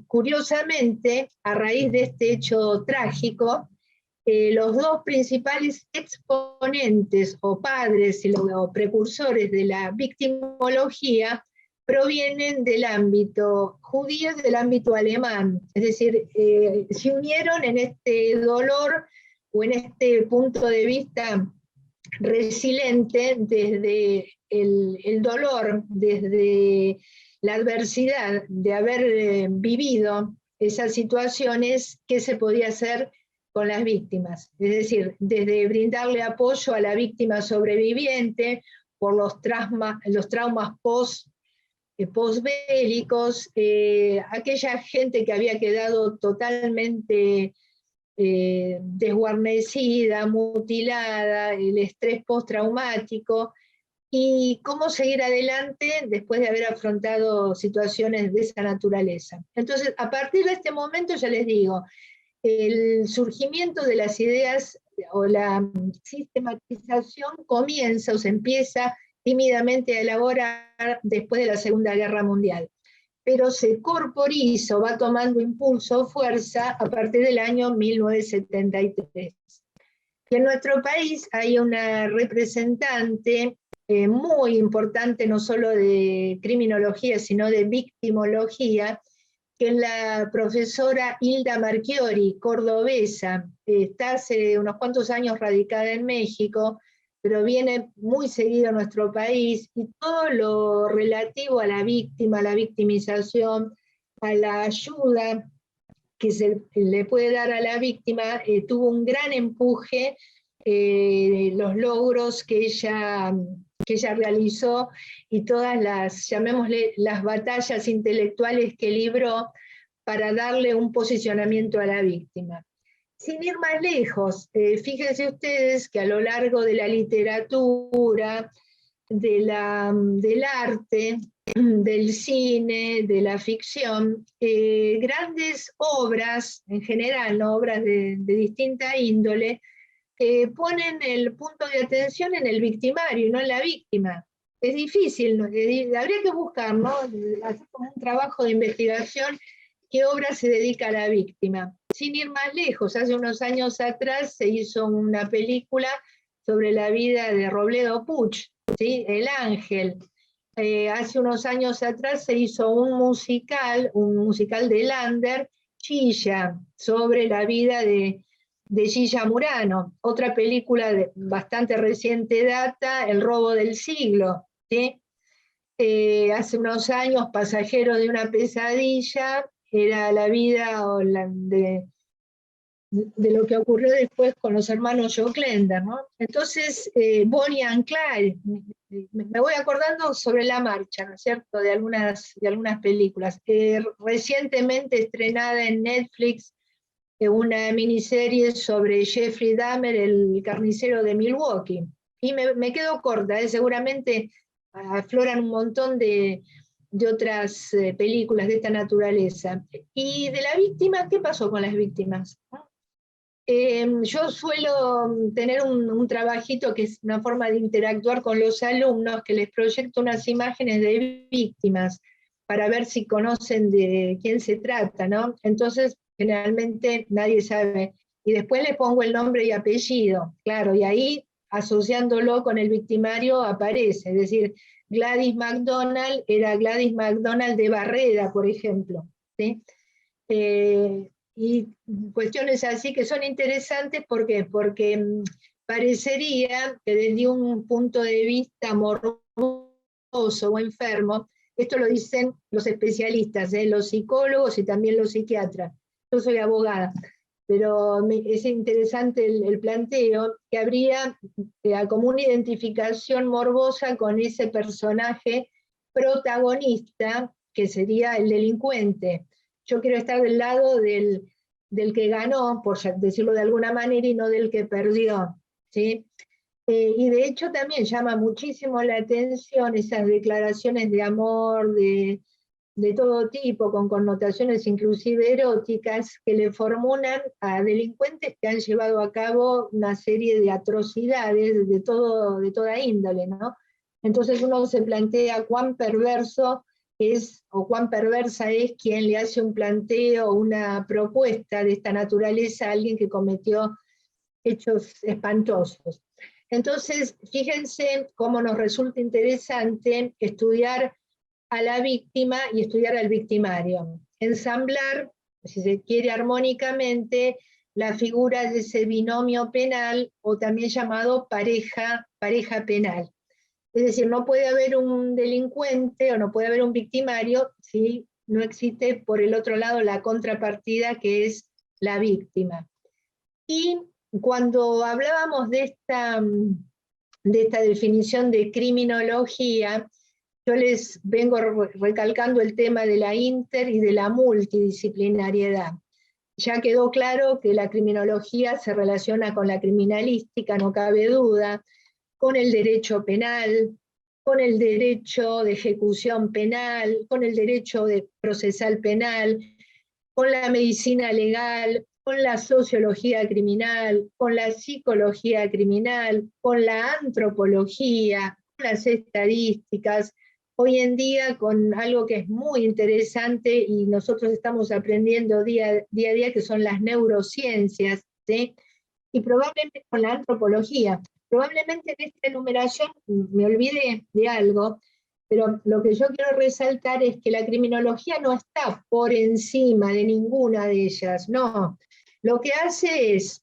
curiosamente, a raíz de este hecho trágico, los dos principales exponentes o padres o precursores de la victimología provienen del ámbito judío y del ámbito alemán. Es decir, se unieron en este dolor o en este punto de vista resiliente desde el dolor, desde la adversidad de haber vivido esas situaciones. ¿Qué se podía hacer con las víctimas? Es decir, desde brindarle apoyo a la víctima sobreviviente por los traumas postbélicos, aquella gente que había quedado totalmente desguarnecida, mutilada, el estrés postraumático, y cómo seguir adelante después de haber afrontado situaciones de esa naturaleza. Entonces, a partir de este momento, ya les digo, el surgimiento de las ideas o la sistematización comienza o se empieza tímidamente a elaborar después de la Segunda Guerra Mundial, pero se corporiza o va tomando impulso o fuerza a partir del año 1973. Y en nuestro país hay una representante muy importante, no solo de criminología, sino de victimología, que es la profesora Hilda Marchiori, cordobesa. Está hace unos cuantos años radicada en México, pero viene muy seguido a nuestro país, y todo lo relativo a la víctima, a la victimización, a la ayuda que se le puede dar a la víctima, tuvo un gran empuje, los logros que ella realizó y todas las, llamémosle, las batallas intelectuales que libró para darle un posicionamiento a la víctima. Sin ir más lejos, fíjense ustedes que a lo largo de la literatura, del arte, del cine, de la ficción, grandes obras, en general, ¿no? Obras de distinta índole, ponen el punto de atención en el victimario y no en la víctima. Es difícil, ¿no? Habría que buscar, ¿no? Hacer como un trabajo de investigación qué obra se dedica a la víctima. Sin ir más lejos, hace unos años atrás se hizo una película sobre la vida de Robledo Puch, ¿sí? El Ángel. Hace unos años atrás se hizo un musical de Lander, Chilla, sobre la vida de Gilla Murano. Otra película de bastante reciente data, El robo del siglo, ¿sí? Hace unos años, Pasajero de una pesadilla, era la vida de lo que ocurrió después con los hermanos Joclender, ¿no? Entonces, Bonnie and Clyde, me voy acordando sobre la marcha, ¿no es cierto?, de algunas películas. Recientemente estrenada en Netflix, una miniserie sobre Jeffrey Dahmer, el carnicero de Milwaukee. Y me quedo corta, seguramente afloran un montón de otras películas de esta naturaleza. Y de la víctima, ¿qué pasó con las víctimas? Yo suelo tener un trabajito que es una forma de interactuar con los alumnos, que les proyecto unas imágenes de víctimas para ver si conocen de quién se trata, ¿no? Entonces, generalmente nadie sabe. Y después le pongo el nombre y apellido, claro, y ahí, asociándolo con el victimario, aparece. Es decir, Gladys MacDonald era Gladys MacDonald de Barreda, por ejemplo, ¿sí? Y cuestiones así que son interesantes, ¿por qué? Porque parecería que desde un punto de vista morboso o enfermo, esto lo dicen los especialistas, los psicólogos y también los psiquiatras. Yo soy abogada, pero es interesante el planteo, que habría como una identificación morbosa con ese personaje protagonista, que sería el delincuente. Yo quiero estar del lado del que ganó, por decirlo de alguna manera, y no del que perdió, ¿sí? Y de hecho también llama muchísimo la atención esas declaraciones de amor, de todo tipo, con connotaciones inclusive eróticas, que le formulan a delincuentes que han llevado a cabo una serie de atrocidades de toda índole, ¿no? Entonces uno se plantea cuán perverso es, o cuán perversa es quien le hace un planteo, una propuesta de esta naturaleza a alguien que cometió hechos espantosos. Entonces, fíjense cómo nos resulta interesante estudiar a la víctima y estudiar al victimario. Ensamblar, si se quiere armónicamente, la figura de ese binomio penal, o también llamado pareja penal. Es decir, no puede haber un delincuente o no puede haber un victimario si no existe por el otro lado la contrapartida, que es la víctima. Y cuando hablábamos de esta definición de criminología, yo les vengo recalcando el tema de la inter y de la multidisciplinariedad. Ya quedó claro que la criminología se relaciona con la criminalística, no cabe duda, con el derecho penal, con el derecho de ejecución penal, con el derecho de procesal penal, con la medicina legal, con la sociología criminal, con la psicología criminal, con la antropología, con las estadísticas. Hoy en día con algo que es muy interesante y nosotros estamos aprendiendo día a día, que son las neurociencias, ¿sí? Y probablemente con la antropología. Probablemente en esta enumeración me olvidé de algo, pero lo que yo quiero resaltar es que la criminología no está por encima de ninguna de ellas, no. Lo que hace es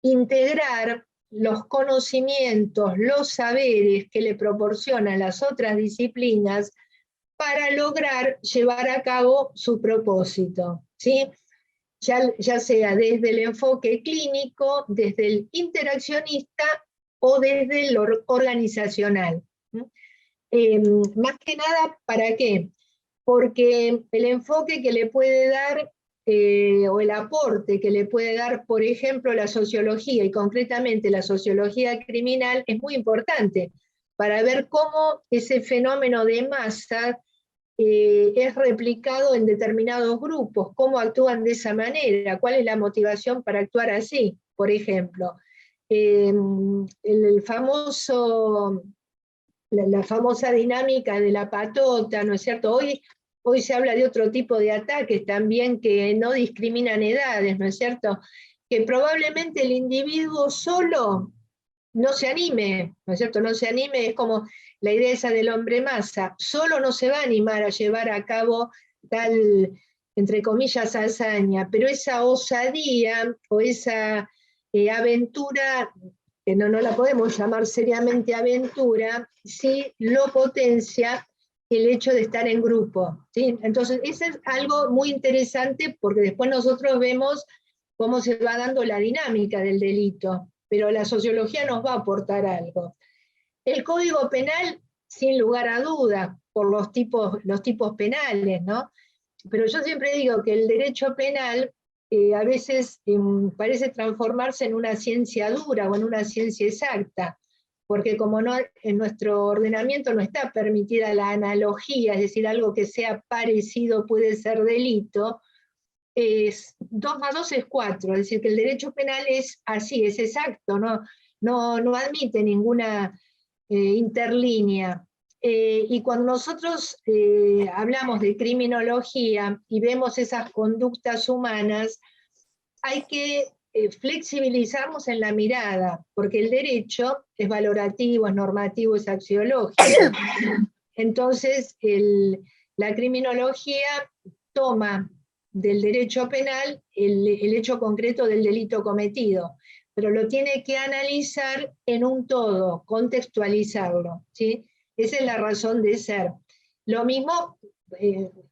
integrar los conocimientos, los saberes que le proporcionan las otras disciplinas para lograr llevar a cabo su propósito, ¿sí? Ya sea desde el enfoque clínico, desde el interaccionista o desde el organizacional. Más que nada, ¿para qué? Porque el enfoque que le puede dar, o el aporte que le puede dar, por ejemplo, la sociología, y concretamente la sociología criminal, es muy importante para ver cómo ese fenómeno de masa es replicado en determinados grupos, cómo actúan de esa manera, cuál es la motivación para actuar así, por ejemplo. El famoso... La famosa dinámica de la patota, ¿no es cierto? Hoy se habla de otro tipo de ataques también que no discriminan edades, ¿no es cierto? Que probablemente el individuo solo no se anime, ¿no es cierto? No se anime, es como la idea esa del hombre masa, solo no se va a animar a llevar a cabo tal, entre comillas, hazaña, pero esa osadía o esa aventura, que no la podemos llamar seriamente aventura, sí lo potencia el hecho de estar en grupo, ¿sí? Entonces, eso es algo muy interesante, porque después nosotros vemos cómo se va dando la dinámica del delito, pero la sociología nos va a aportar algo. El Código Penal, sin lugar a duda, por los tipos penales, ¿no? Pero yo siempre digo que el derecho penal a veces parece transformarse en una ciencia dura o en una ciencia exacta, porque como no, en nuestro ordenamiento no está permitida la analogía, es decir, algo que sea parecido puede ser delito, 2 más 2 es 4, es decir, que el derecho penal es así, es exacto, no admite ninguna interlínea. Y cuando nosotros hablamos de criminología y vemos esas conductas humanas, hay que flexibilizarnos en la mirada, porque el derecho es valorativo, es normativo, es axiológico. Entonces, la criminología toma del derecho penal el hecho concreto del delito cometido, pero lo tiene que analizar en un todo, contextualizarlo, ¿sí? Esa es la razón de ser. Lo mismo,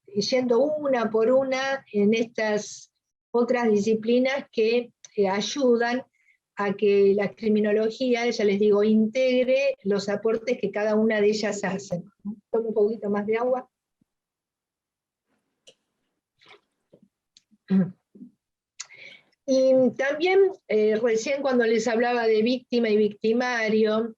yendo una por una en estas otras disciplinas que ayudan a que la criminología, ya les digo, integre los aportes que cada una de ellas hacen. Tomo un poquito más de agua. Y también, recién cuando les hablaba de víctima y victimario,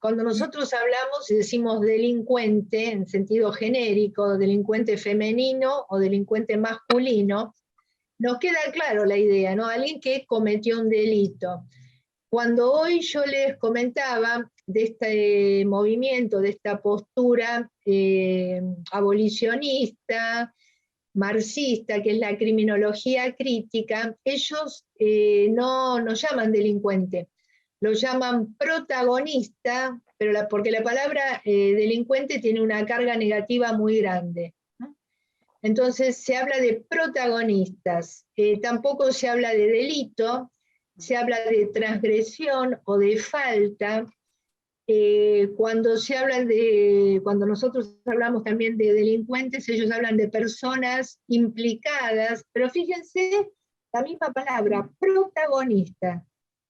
cuando nosotros hablamos y decimos delincuente en sentido genérico, delincuente femenino o delincuente masculino, nos queda claro la idea, ¿no? Alguien que cometió un delito. Cuando hoy yo les comentaba de este movimiento, de esta postura abolicionista, marxista, que es la criminología crítica, ellos no nos llaman delincuente, lo llaman protagonista, pero porque la palabra delincuente tiene una carga negativa muy grande. Entonces se habla de protagonistas, tampoco se habla de delito, se habla de transgresión o de falta. Cuando nosotros hablamos también de delincuentes, ellos hablan de personas implicadas, pero fíjense la misma palabra, protagonista.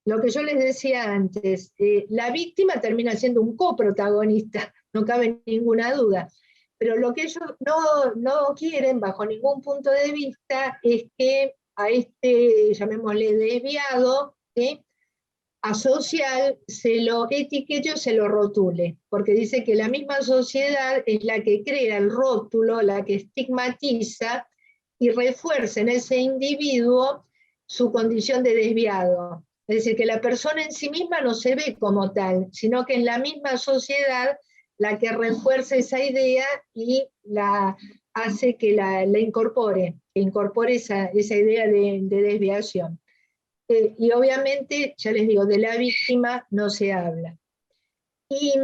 Lo que yo les decía antes, la víctima termina siendo un coprotagonista, no cabe ninguna duda. Pero lo que ellos no quieren, bajo ningún punto de vista, es que a este, llamémosle desviado, ¿sí?, asocial, se lo etiquete o se lo rotule, porque dice que la misma sociedad es la que crea el rótulo, la que estigmatiza y refuerza en ese individuo su condición de desviado. Es decir, que la persona en sí misma no se ve como tal, sino que es la misma sociedad la que refuerza esa idea y la hace que la incorpore, esa idea de desviación. Y obviamente, ya les digo, de la víctima no se habla. Y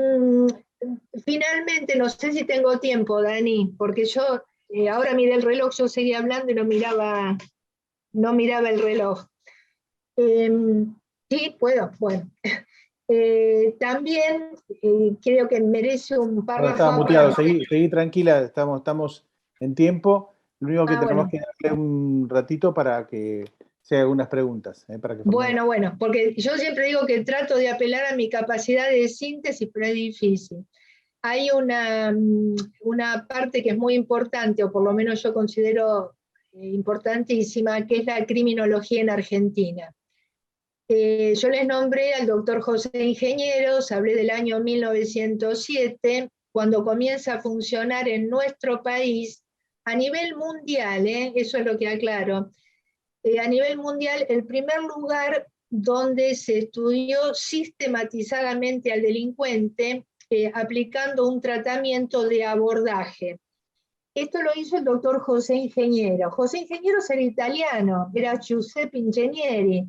finalmente, no sé si tengo tiempo, Dani, porque yo ahora miré el reloj, yo seguía hablando y no miraba el reloj. Sí, puedo, bueno. También creo que merece un párrafo. Estaba muteado, seguí tranquila, estamos en tiempo. Lo único que tenemos que darle un ratito para que se hagan unas preguntas. Para que bueno, porque yo siempre digo que trato de apelar a mi capacidad de síntesis, pero es difícil. Hay una parte que es muy importante, o por lo menos yo considero importantísima, que es la criminología en Argentina. Yo les nombré al doctor José Ingenieros, hablé del año 1907, cuando comienza a funcionar en nuestro país, a nivel mundial, eso es lo que aclaro, a nivel mundial, el primer lugar donde se estudió sistematizadamente al delincuente, aplicando un tratamiento de abordaje. Esto lo hizo el doctor José Ingeniero. José Ingeniero era italiano, era Giuseppe Ingegneri,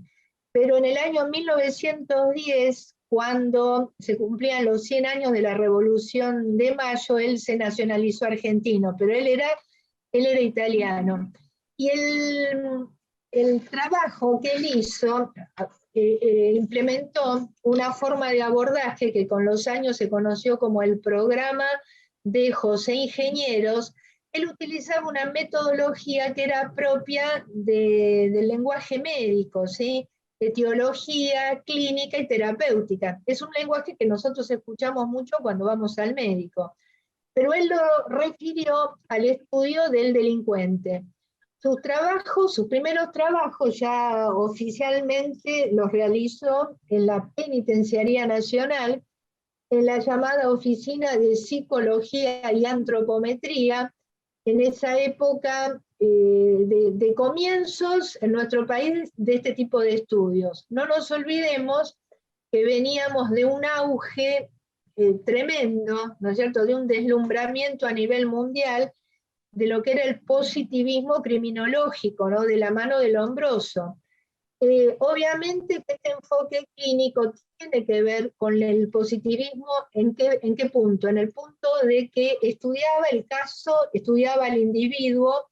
pero en el año 1910, cuando se cumplían los 100 años de la Revolución de Mayo, él se nacionalizó argentino, pero él era italiano. Y el trabajo que él hizo, implementó una forma de abordaje que con los años se conoció como el programa de José Ingenieros. Él utilizaba una metodología que era propia del lenguaje médico, ¿sí?, etiología, clínica y terapéutica. Es un lenguaje que nosotros escuchamos mucho cuando vamos al médico, pero él lo refirió al estudio del delincuente. Sus trabajos, sus primeros trabajos ya oficialmente los realizó en la Penitenciaría Nacional, en la llamada Oficina de Psicología y Antropometría, en esa época de comienzos en nuestro país de este tipo de estudios. No nos olvidemos que veníamos de un auge tremendo, ¿no es cierto?, de un deslumbramiento a nivel mundial de lo que era el positivismo criminológico, ¿no?, de la mano de Lombroso. Obviamente que este enfoque clínico tiene que ver con el positivismo, ¿en qué punto? En el punto de que estudiaba el caso, estudiaba al individuo,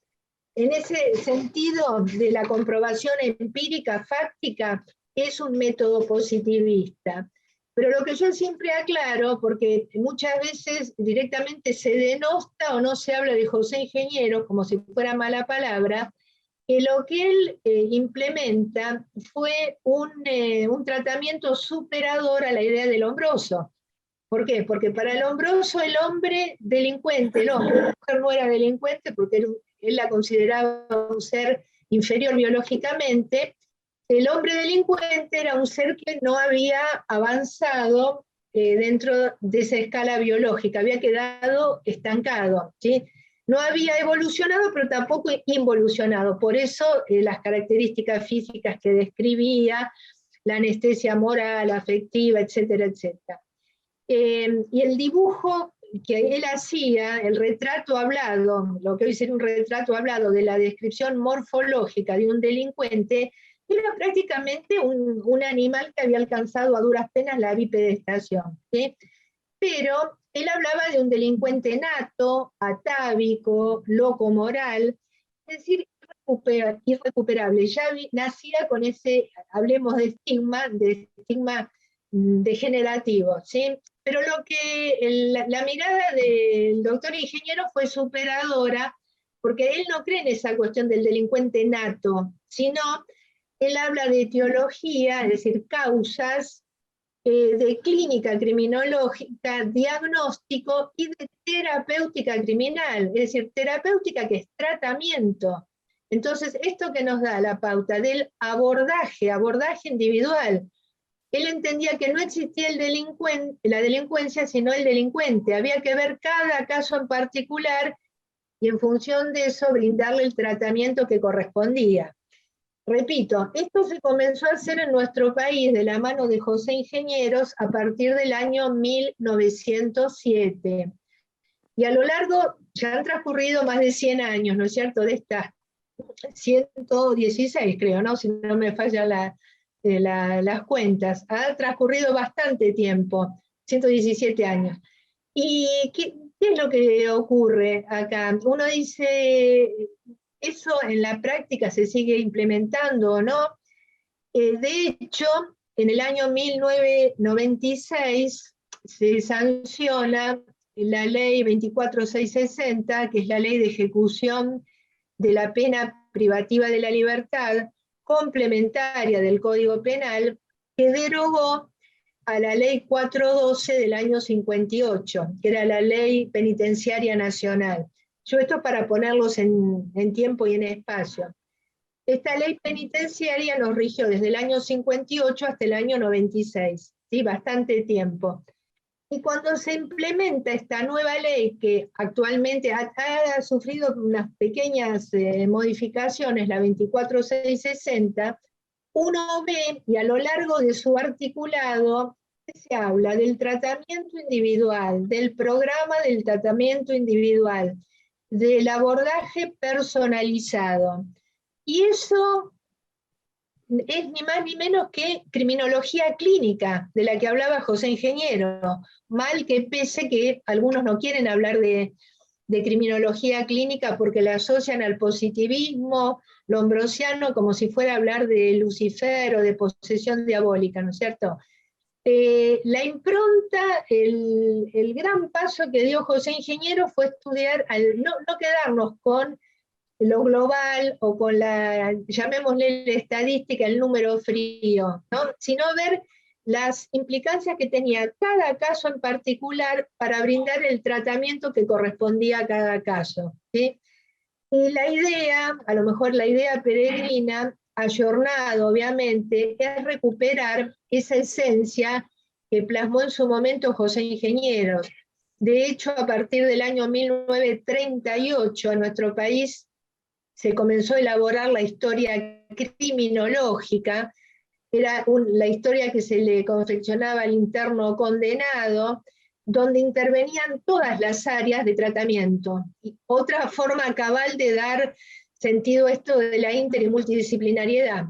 en ese sentido de la comprobación empírica, fáctica, es un método positivista. Pero lo que yo siempre aclaro, porque muchas veces directamente se denosta o no se habla de José Ingeniero como si fuera mala palabra, que lo que él implementa fue un tratamiento superador a la idea del Lombroso. ¿Por qué? Porque para Lombroso el hombre delincuente, el hombre, la mujer no era delincuente porque él la consideraba un ser inferior biológicamente, el hombre delincuente era un ser que no había avanzado dentro de esa escala biológica, había quedado estancado, ¿sí? No había evolucionado, pero tampoco involucionado. Por eso las características físicas que describía, la anestesia moral, afectiva, etcétera, etcétera. Y el dibujo que él hacía, el retrato hablado, lo que hoy sería un retrato hablado de la descripción morfológica de un delincuente, era prácticamente un animal que había alcanzado a duras penas la bipedestación, ¿sí? Pero él hablaba de un delincuente nato, atávico, loco moral, es decir, irrecuperable. Ya nacía con ese, hablemos de estigma degenerativo, ¿sí? Pero la mirada del doctor ingeniero fue superadora, porque él no cree en esa cuestión del delincuente nato, sino él habla de etiología, es decir, causas, de clínica criminológica, diagnóstico y de terapéutica criminal, es decir, terapéutica que es tratamiento. Entonces, esto que nos da la pauta del abordaje individual. Él entendía que no existía la delincuencia, sino el delincuente. Había que ver cada caso en particular y en función de eso brindarle el tratamiento que correspondía. Repito, esto se comenzó a hacer en nuestro país de la mano de José Ingenieros a partir del año 1907. Y a lo largo, ya han transcurrido más de 100 años, ¿no es cierto?, de estas 116, creo, ¿no?, si no me falla las cuentas. Ha transcurrido bastante tiempo, 117 años. ¿Y qué es lo que ocurre acá? Uno dice, ¿eso en la práctica se sigue implementando o no? De hecho, en el año 1996 se sanciona la ley 24660, que es la ley de ejecución de la pena privativa de la libertad, complementaria del Código Penal, que derogó a la ley 412 del año 58, que era la ley penitenciaria nacional. Yo esto para ponerlos en tiempo y en espacio. Esta ley penitenciaria nos rigió desde el año 58 hasta el año 96, ¿sí? Bastante tiempo. Y cuando se implementa esta nueva ley, que actualmente ha sufrido unas pequeñas modificaciones, la 24660, uno ve, y a lo largo de su articulado, se habla del tratamiento individual, del programa del tratamiento individual, del abordaje personalizado. Y eso es ni más ni menos que criminología clínica, de la que hablaba José Ingeniero, mal que pese que algunos no quieren hablar de criminología clínica porque la asocian al positivismo lombrosiano como si fuera a hablar de Lucifer o de posesión diabólica, ¿no es cierto? La impronta, el gran paso que dio José Ingeniero fue estudiar, no quedarnos con lo global o con llamémosle la estadística, el número frío, ¿no?, sino ver las implicancias que tenía cada caso en particular para brindar el tratamiento que correspondía a cada caso, ¿sí? Y la idea, a lo mejor la idea peregrina, ayornado obviamente, es recuperar esa esencia que plasmó en su momento José Ingenieros. De hecho, a partir del año 1938 en nuestro país se comenzó a elaborar la historia criminológica, era la historia que se le confeccionaba al interno condenado, donde intervenían todas las áreas de tratamiento. Y otra forma cabal de dar sentido a esto de la inter y multidisciplinariedad.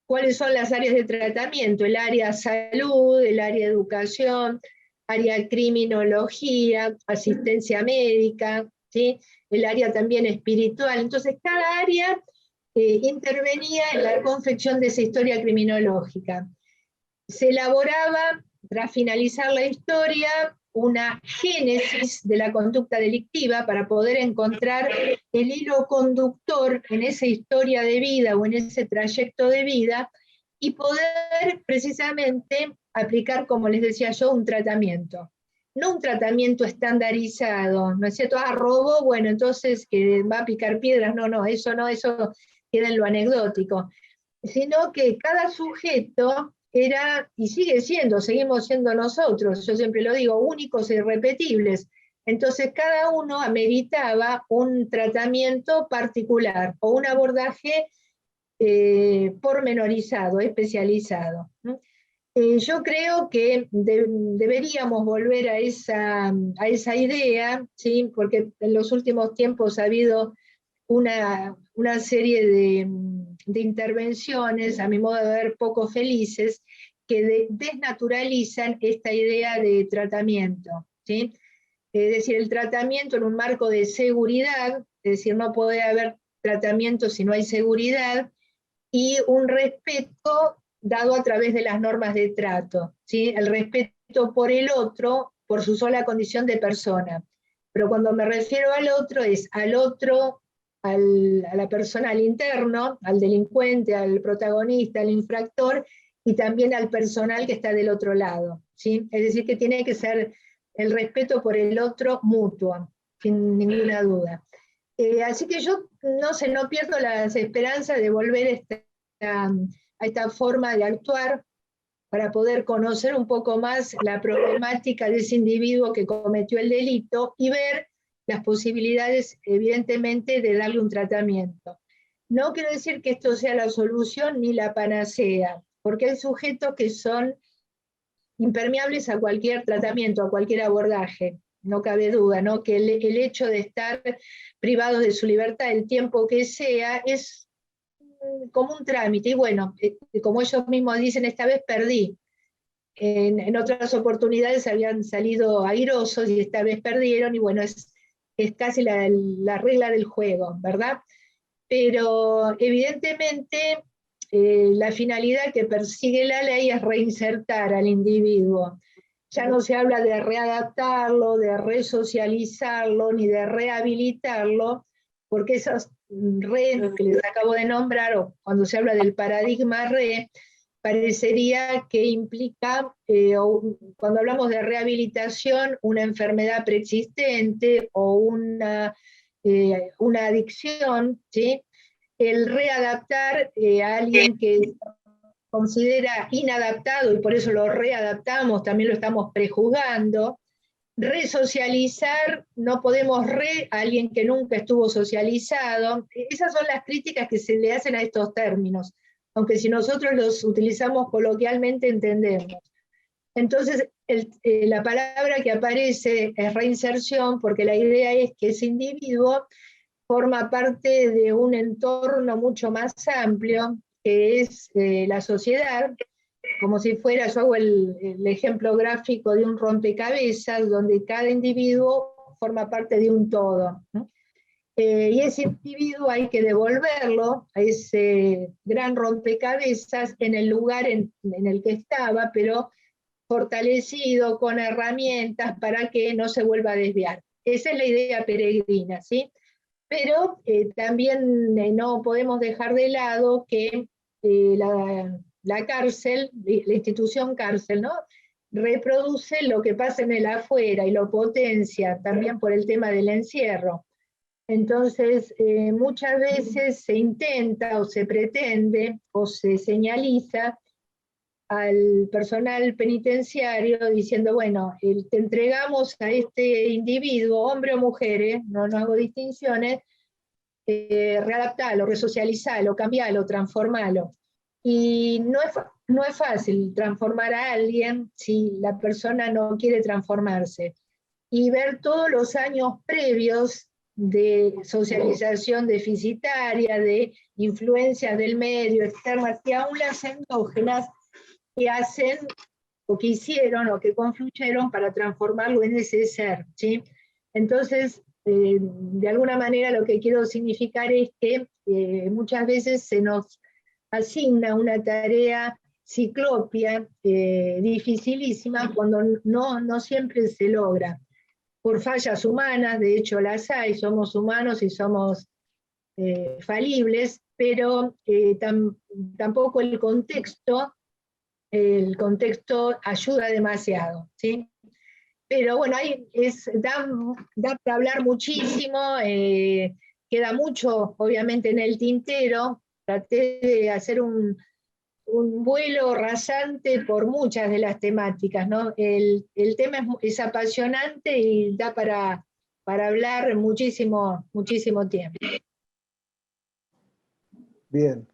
¿Cuáles son las áreas de tratamiento? El área salud, el área educación, área criminología, asistencia médica, ¿sí? El área también espiritual. Entonces, cada área intervenía en la confección de esa historia criminológica. Se elaboraba, tras finalizar la historia, una génesis de la conducta delictiva para poder encontrar el hilo conductor en esa historia de vida o en ese trayecto de vida y poder precisamente aplicar, como les decía yo, un tratamiento. No un tratamiento estandarizado, ¿no es cierto? Ah, robó, bueno, entonces que va a picar piedras, no, eso queda en lo anecdótico, sino que cada sujeto era, y sigue siendo, seguimos siendo nosotros, yo siempre lo digo, únicos e irrepetibles. Entonces cada uno ameritaba un tratamiento particular o un abordaje pormenorizado, especializado. Yo creo que deberíamos volver a esa idea, ¿sí? Porque en los últimos tiempos ha habido una serie de intervenciones, a mi modo de ver, poco felices, que desnaturalizan esta idea de tratamiento, ¿sí? Es decir, el tratamiento en un marco de seguridad, es decir, no puede haber tratamiento si no hay seguridad, y un respeto dado a través de las normas de trato, ¿sí? El respeto por el otro, por su sola condición de persona. Pero cuando me refiero al otro, es al otro, a la persona, al interno, al delincuente, al protagonista, al infractor, y también al personal que está del otro lado, ¿sí? Es decir, que tiene que ser el respeto por el otro mutuo, sin ninguna duda. Así que yo, no sé, no pierdo las esperanzas de volver a esta forma de actuar para poder conocer un poco más la problemática de ese individuo que cometió el delito y ver las posibilidades, evidentemente, de darle un tratamiento. No quiero decir que esto sea la solución ni la panacea, porque hay sujetos que son impermeables a cualquier tratamiento, a cualquier abordaje. No cabe duda, ¿no? Que el hecho de estar privados de su libertad el tiempo que sea es como un trámite. Y bueno, como ellos mismos dicen, esta vez perdí. En otras oportunidades habían salido airosos y esta vez perdieron, y bueno, es casi la regla del juego, ¿verdad? Pero evidentemente la finalidad que persigue la ley es reinsertar al individuo. Ya no se habla de readaptarlo, de resocializarlo, ni de rehabilitarlo, porque esas re que les acabo de nombrar, o cuando se habla del paradigma re, parecería que implica, cuando hablamos de rehabilitación, una enfermedad preexistente o una adicción, ¿sí? El readaptar a alguien que considera inadaptado y por eso lo readaptamos, también lo estamos prejuzgando. Resocializar, no podemos a alguien que nunca estuvo socializado. Esas son las críticas que se le hacen a estos términos, aunque si nosotros los utilizamos coloquialmente entendemos. Entonces, la palabra que aparece es reinserción, porque la idea es que ese individuo forma parte de un entorno mucho más amplio, que es la sociedad, como si fuera, yo hago el ejemplo gráfico de un rompecabezas, donde cada individuo forma parte de un todo, ¿no? Y ese individuo hay que devolverlo a ese gran rompecabezas en el lugar en el que estaba, pero fortalecido, con herramientas para que no se vuelva a desviar. Esa es la idea peregrina, ¿sí? Pero también no podemos dejar de lado que la cárcel, la institución cárcel, ¿no? Reproduce lo que pasa en el afuera y lo potencia también por el tema del encierro. Entonces, muchas veces se intenta o se pretende o se señaliza al personal penitenciario diciendo, bueno, te entregamos a este individuo, hombre o mujer, no hago distinciones, readaptalo, resocializalo, cambialo, transformalo. Y no es fácil transformar a alguien si la persona no quiere transformarse. Y ver todos los años previos de socialización deficitaria, de influencias del medio, externas, y aún las endógenas, que hacen o que hicieron o que confluyeron para transformarlo en ese ser, ¿sí? Entonces, de alguna manera lo que quiero significar es que muchas veces se nos asigna una tarea ciclopia, dificilísima, cuando no siempre se logra. Por fallas humanas, de hecho las hay, somos humanos y somos falibles, pero tampoco el contexto ayuda demasiado, ¿sí? Pero bueno, da para hablar muchísimo, queda mucho obviamente en el tintero, traté de hacer un vuelo rasante por muchas de las temáticas, ¿no? El tema es apasionante y da para hablar muchísimo, muchísimo tiempo. Bien.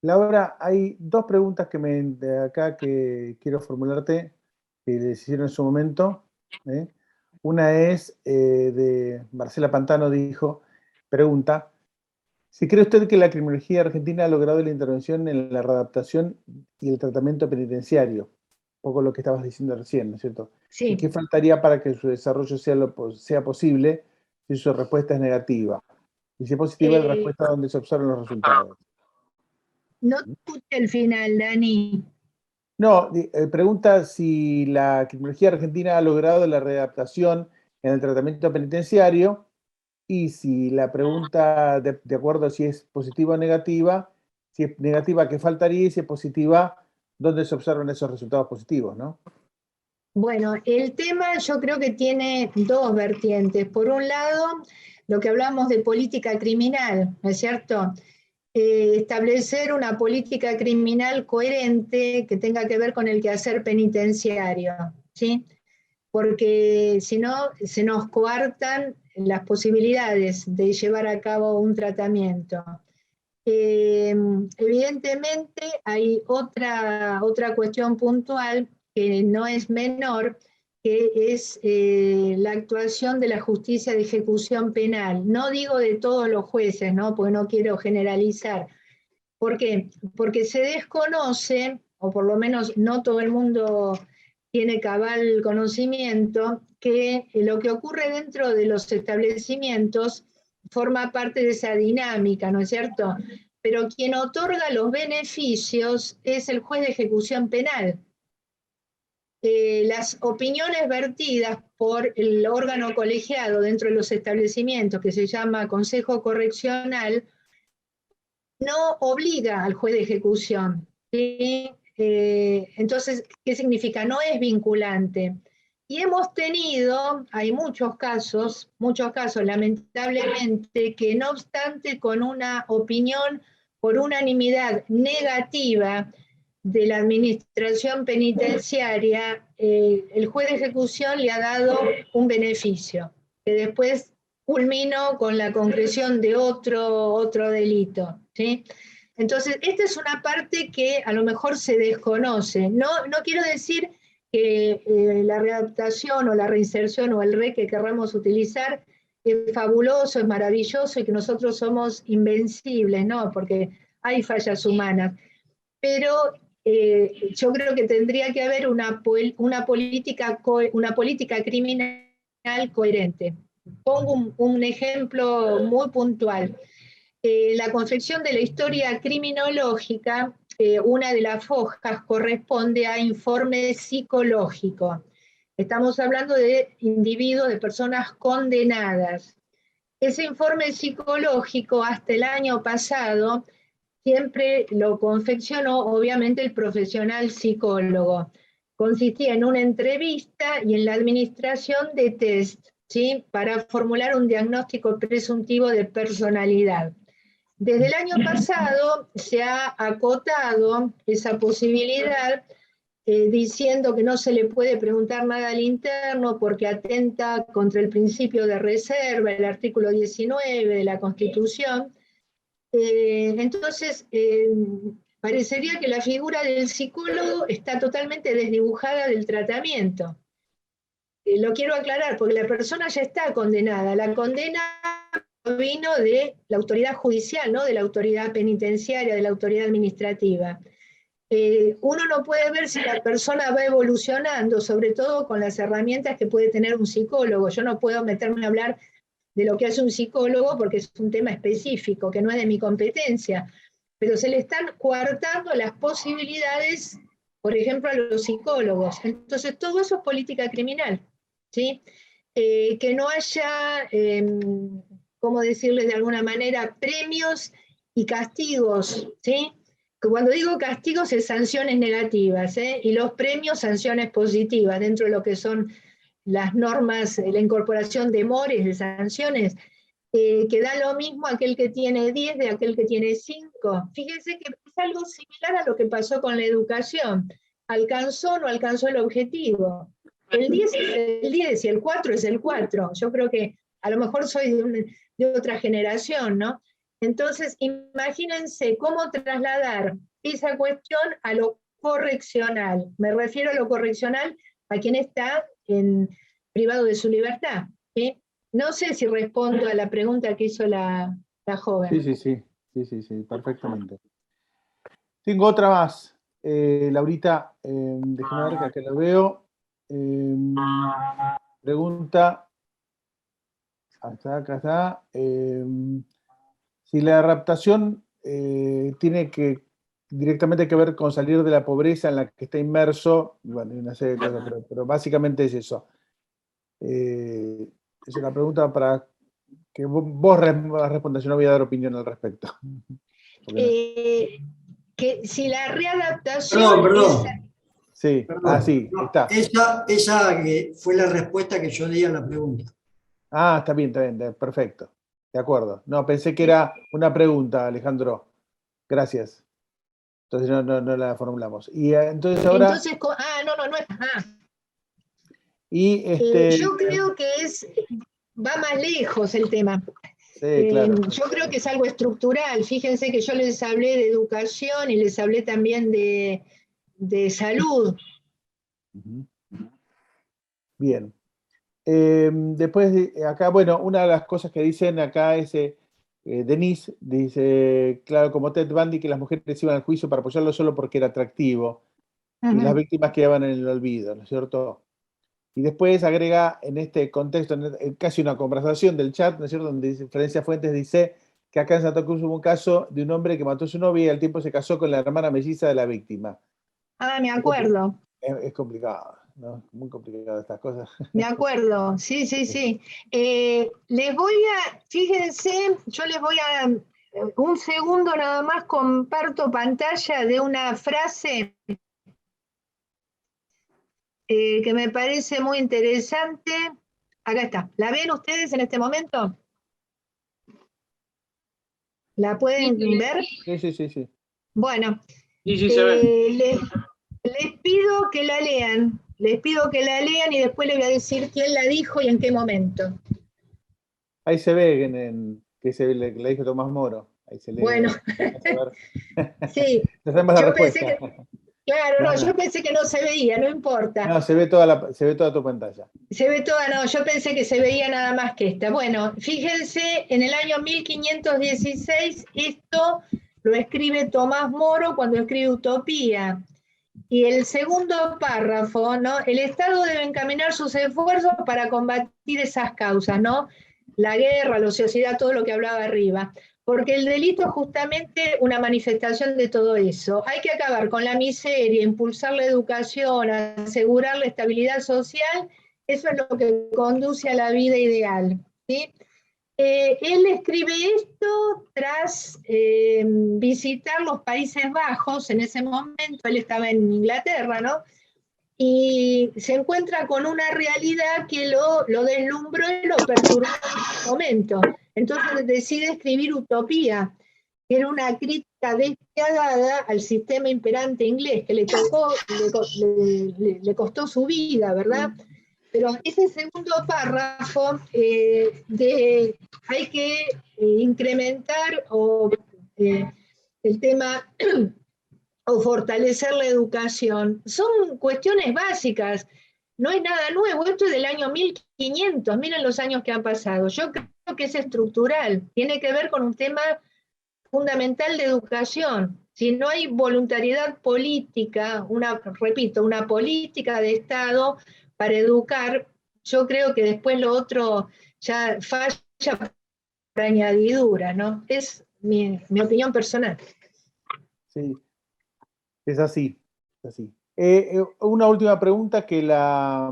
Laura, hay dos preguntas de acá que quiero formularte, que les hicieron en su momento. Una es de Marcela Pantano, pregunta, si cree usted que la criminología argentina ha logrado la intervención en la readaptación y el tratamiento penitenciario, un poco lo que estabas diciendo recién, ¿no es cierto? Sí. ¿Y qué faltaría para que su desarrollo sea posible si su respuesta es negativa? Y si es positiva, la respuesta donde se observan los resultados. No escuché el final, Dani. No, pregunta si la criminología argentina ha logrado la readaptación en el tratamiento penitenciario y si la pregunta, de acuerdo a si es positiva o negativa, si es negativa, ¿qué faltaría? Y si es positiva, ¿dónde se observan esos resultados positivos, no? Bueno, el tema yo creo que tiene dos vertientes. Por un lado, lo que hablamos de política criminal, ¿no es cierto? Establecer una política criminal coherente que tenga que ver con el quehacer penitenciario, ¿sí? Porque si no, se nos coartan las posibilidades de llevar a cabo un tratamiento. Evidentemente hay otra cuestión puntual que no es menor, que es la actuación de la justicia de ejecución penal. No digo de todos los jueces, ¿no? Porque no quiero generalizar. ¿Por qué? Porque se desconoce, o por lo menos no todo el mundo tiene cabal conocimiento, que lo que ocurre dentro de los establecimientos forma parte de esa dinámica, ¿no es cierto? Pero quien otorga los beneficios es el juez de ejecución penal. Las opiniones vertidas por el órgano colegiado dentro de los establecimientos, que se llama Consejo Correccional, no obliga al juez de ejecución, ¿sí? Entonces, ¿qué significa? No es vinculante. Y hay muchos casos lamentablemente, que no obstante con una opinión por unanimidad negativa de la administración penitenciaria, el juez de ejecución le ha dado un beneficio, que después culminó con la concreción de otro delito, ¿sí? Entonces, esta es una parte que a lo mejor se desconoce. No quiero decir que la readaptación o la reinserción o el RE que querramos utilizar es fabuloso, es maravilloso y que nosotros somos invencibles, ¿no? Porque hay fallas humanas. Pero yo creo que tendría que haber una política criminal coherente. Pongo un ejemplo muy puntual. La confección de la historia criminológica, una de las fojas corresponde a informe psicológico. Estamos hablando de individuos, de personas condenadas. Ese informe psicológico hasta el año pasado siempre lo confeccionó obviamente el profesional psicólogo. Consistía en una entrevista y en la administración de test, ¿sí?, para formular un diagnóstico presuntivo de personalidad. Desde el año pasado se ha acotado esa posibilidad, diciendo que no se le puede preguntar nada al interno porque atenta contra el principio de reserva, el artículo 19 de la Constitución. Entonces, parecería que la figura del psicólogo está totalmente desdibujada del tratamiento. Lo quiero aclarar porque la persona ya está condenada. La condena vino de la autoridad judicial, no de la autoridad penitenciaria, de la autoridad administrativa. Uno no puede ver si la persona va evolucionando, sobre todo con las herramientas que puede tener un psicólogo. Yo no puedo meterme a hablar de lo que hace un psicólogo porque es un tema específico, que no es de mi competencia, pero se le están coartando las posibilidades, por ejemplo, a los psicólogos. Entonces, todo eso es política criminal, ¿sí? Que no haya, ¿cómo decirles de alguna manera?, premios y castigos, ¿sí? Que cuando digo castigos es sanciones negativas, y los premios sanciones positivas, dentro de lo que son las normas, la incorporación de mores, de sanciones, que da lo mismo aquel que tiene 10 de aquel que tiene 5. Fíjense que es algo similar a lo que pasó con la educación. ¿Alcanzó o no alcanzó el objetivo? El 10 es el 10 y el 4 es el 4. Yo creo que a lo mejor soy de otra generación, ¿no? Entonces, imagínense cómo trasladar esa cuestión a lo correccional. Me refiero a lo correccional a quien está privado de su libertad, ¿sí? No sé si respondo a la pregunta que hizo la joven. Sí, perfectamente. Tengo otra más, Laurita, déjame ver que acá la veo. Pregunta, acá está. Si la raptación tiene directamente que ver con salir de la pobreza en la que está inmerso, bueno, no sé, pero básicamente es eso. Es una pregunta para que vos respondas, yo no voy a dar opinión al respecto. Que si la readaptación... Perdón. Sí, Perdón. sí, está. Esa que fue la respuesta que yo di a la pregunta. Está bien, perfecto. De acuerdo. No, pensé que era una pregunta, Alejandro. Gracias. Entonces no la formulamos. Y entonces ahora... Entonces, no es... Y yo creo que va más lejos el tema. Sí, claro. Yo creo que es algo estructural. Fíjense que yo les hablé de educación y les hablé también de salud. Bien. Después, acá, bueno, una de las cosas que dicen acá es, Denise dice, claro, como Ted Bundy, que las mujeres iban al juicio para apoyarlo solo porque era atractivo, y las víctimas quedaban en el olvido, ¿no es cierto? Y después agrega en este contexto, casi una conversación del chat, ¿no es cierto?, donde Florencia Fuentes dice que acá en Santa Cruz hubo un caso de un hombre que mató a su novia y al tiempo se casó con la hermana melliza de la víctima. Me acuerdo. Es complicado, ¿no? Muy complicado estas cosas. Me acuerdo, sí. Fíjense, yo les voy a, un segundo nada más, comparto pantalla de una frase que me parece muy interesante. Acá está. ¿La ven ustedes en este momento? ¿La pueden ver? Sí. Bueno, Sí, se ve. les pido que la lean. Les pido que la lean y después les voy a decir quién la dijo y en qué momento. Ahí se ve que la dijo Tomás Moro. Ahí se lee. Bueno, sí. Yo pensé que, yo pensé que no se veía, no importa. No, se ve toda tu pantalla. Se ve toda, yo pensé que se veía nada más que esta. Bueno, fíjense, en el año 1516, esto lo escribe Tomás Moro cuando escribe Utopía. Y el segundo párrafo, ¿no? El Estado debe encaminar sus esfuerzos para combatir esas causas, ¿no? La guerra, la ociosidad, todo lo que hablaba arriba. Porque el delito es justamente una manifestación de todo eso. Hay que acabar con la miseria, impulsar la educación, asegurar la estabilidad social. Eso es lo que conduce a la vida ideal, ¿sí? Él escribe esto tras visitar los Países Bajos. En ese momento él estaba en Inglaterra, ¿no? y se encuentra con una realidad que lo deslumbró y lo perturbó en ese momento. Entonces decide escribir Utopía, que era una crítica despiadada al sistema imperante inglés, que le costó su vida, ¿verdad? Pero ese segundo párrafo hay que incrementar el tema o fortalecer la educación. Son cuestiones básicas, no es nada nuevo, esto es del año 1500, miren los años que han pasado. Yo creo que es estructural, tiene que ver con un tema fundamental de educación. Si no hay voluntariedad política, repito, una política de Estado para educar, yo creo que después lo otro ya falla por añadidura, ¿no? Es mi opinión personal. Sí, es así, es así. Una última pregunta que la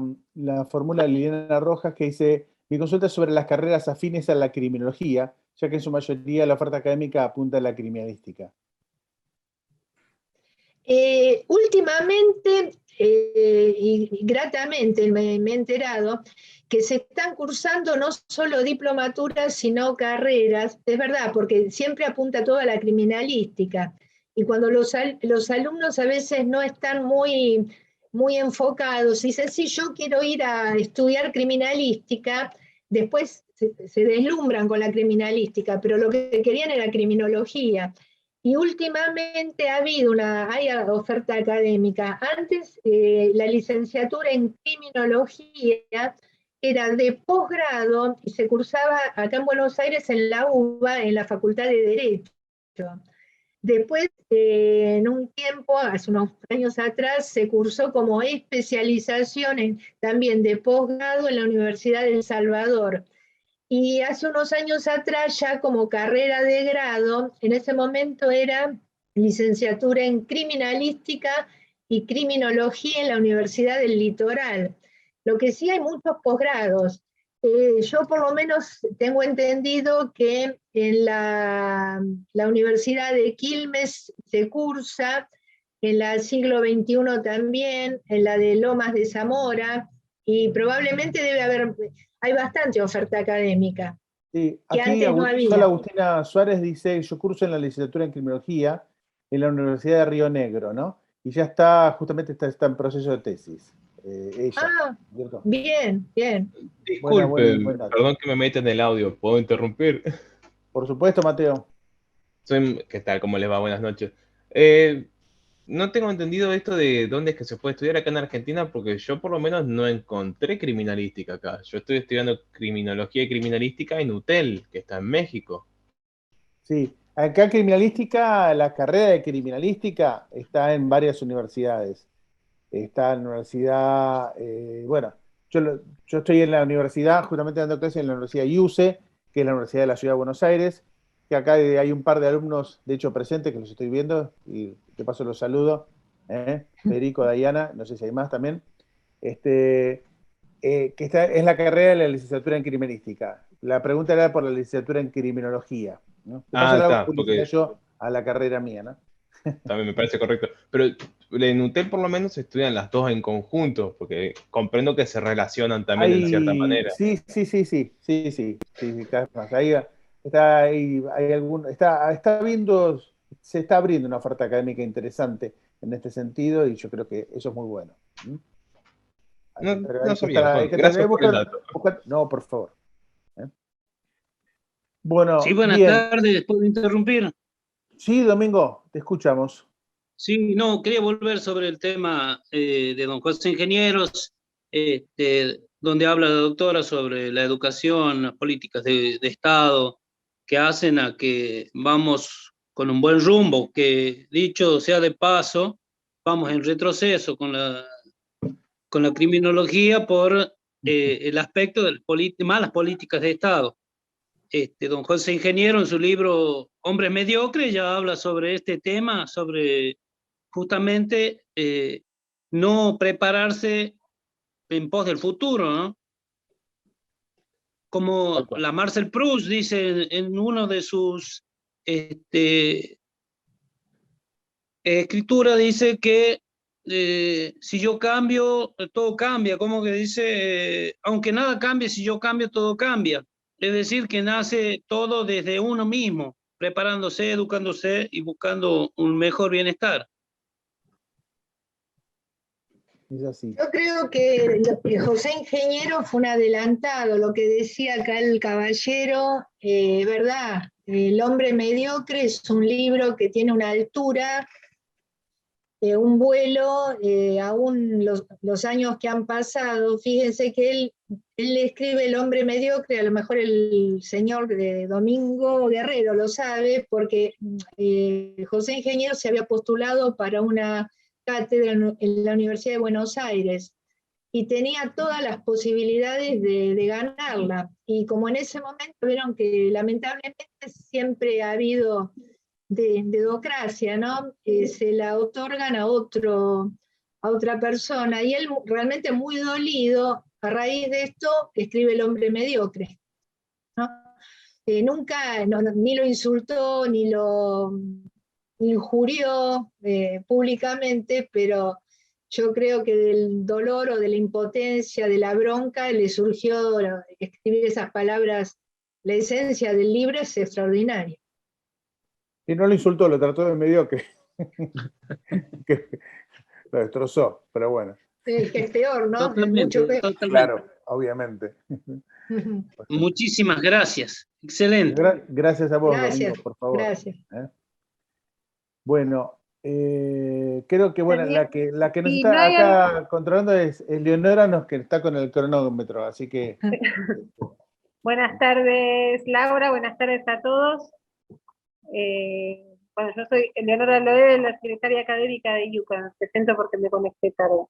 formula Liliana Rojas, que dice: mi consulta es sobre las carreras afines a la criminología, ya que en su mayoría la oferta académica apunta a la criminalística. Últimamente, y gratamente me he enterado, que se están cursando no solo diplomaturas, sino carreras, es verdad, porque siempre apunta todo a la criminalística, y cuando los alumnos a veces no están muy enfocados, y dicen, sí, yo quiero ir a estudiar criminalística, después se deslumbran con la criminalística, pero lo que querían era criminología. Y últimamente hay oferta académica. Antes la licenciatura en criminología era de posgrado y se cursaba acá en Buenos Aires en la UBA, en la Facultad de Derecho. Después, en un tiempo, hace unos años atrás, se cursó como especialización también de posgrado en la Universidad de El Salvador. Y hace unos años atrás, ya como carrera de grado, en ese momento era licenciatura en criminalística y criminología en la Universidad del Litoral. Lo que sí hay muchos posgrados. Yo por lo menos tengo entendido que en la Universidad de Quilmes se cursa, en la Siglo XXI también, en la de Lomas de Zamora, y probablemente hay bastante oferta académica, Sí, que aquí antes no Sol había. Agustina Suárez dice: yo curso en la licenciatura en criminología en la Universidad de Río Negro, ¿no? Y ya justamente está en proceso de tesis. Ella, Ah, ¿cierto? bien, bien. Buen Disculpen, dato. perdón que me meta en el audio, ¿puedo interrumpir? Por supuesto, Mateo. ¿Qué tal? ¿Cómo les va? Buenas noches. No tengo entendido esto de dónde es que se puede estudiar acá en Argentina, porque yo por lo menos no encontré criminalística acá. Yo estoy estudiando criminología y criminalística en UTEL, que está en México. Sí, acá criminalística, la carrera de criminalística está en varias universidades. Está en la universidad, bueno, yo estoy en la universidad, justamente dando clases en la Universidad IUCE, que es la Universidad de la Ciudad de Buenos Aires, que acá hay un par de alumnos, de hecho, presentes, que los estoy viendo, y de paso los saludo, Federico, Dayana, no sé si hay más también, es la carrera de la licenciatura en criminalística. La pregunta era por la licenciatura en criminología, ¿no? De paso Ah, le hago está, publicidad porque yo a la carrera mía, ¿no? también me parece correcto. Pero en UTEL por lo menos se estudian las dos en conjunto, porque comprendo que se relacionan también en cierta manera. Sí, cada vez más. Se está abriendo una oferta académica interesante en este sentido y yo creo que eso es muy bueno. ¿Mm? No sabía. Hay Bueno, que gracias por el buscar, dato. no, por favor. ¿Eh? Sí, Bueno, buenas bien. tardes, ¿puedo interrumpir? Sí, Domingo, te escuchamos. Sí, no, quería volver sobre el tema de don José Ingenieros, donde habla la doctora sobre la educación, las políticas de Estado que hacen a que vamos con un buen rumbo, que dicho sea de paso, vamos en retroceso con la criminología por el aspecto de las malas políticas de Estado. Don José Ingeniero en su libro Hombres Mediocres ya habla sobre este tema, sobre justamente no prepararse en pos del futuro, ¿no? Tal Como cual. la Marcel Proust dice en uno de sus escrituras, dice que si yo cambio, todo cambia, como que dice, aunque nada cambie, si yo cambio, todo cambia. Es decir, que nace todo desde uno mismo, preparándose, educándose y buscando un mejor bienestar. Es así. Yo creo que José Ingeniero fue un adelantado, lo que decía acá el caballero, ¿verdad? El hombre mediocre es un libro que tiene una altura, un vuelo, aún los años que han pasado. Fíjense que él escribe El hombre mediocre, a lo mejor el señor Domingo Guerrero lo sabe, porque José Ingeniero se había postulado para una cátedra en la Universidad de Buenos Aires y tenía todas las posibilidades de ganarla. Y como en ese momento vieron que lamentablemente siempre ha habido dedocracia, ¿no? Se la otorgan a otra persona, y él realmente muy dolido, a raíz de esto, escribe El hombre mediocre, ¿no? Nunca, ni lo insultó, ni lo injurió públicamente, pero yo creo que del dolor o de la impotencia, de la bronca, le surgió escribir esas palabras. La esencia del libro es extraordinaria. Y no lo insultó, lo trató de mediocre. Lo destrozó, pero bueno. Que es peor, ¿no? Totalmente, Mucho peor. totalmente. Claro, obviamente. Muchísimas gracias. Excelente. Gracias a vos, Gracias, Domingo, por favor. gracias. Bueno, creo que bueno, la que nos Si está no hay acá controlando es Eleonora, que está con el cronómetro, así que... Buenas tardes, Laura, buenas tardes a todos. Bueno, yo soy Eleonora Loé, la secretaria académica de UCAN, presento porque me conecté tarde.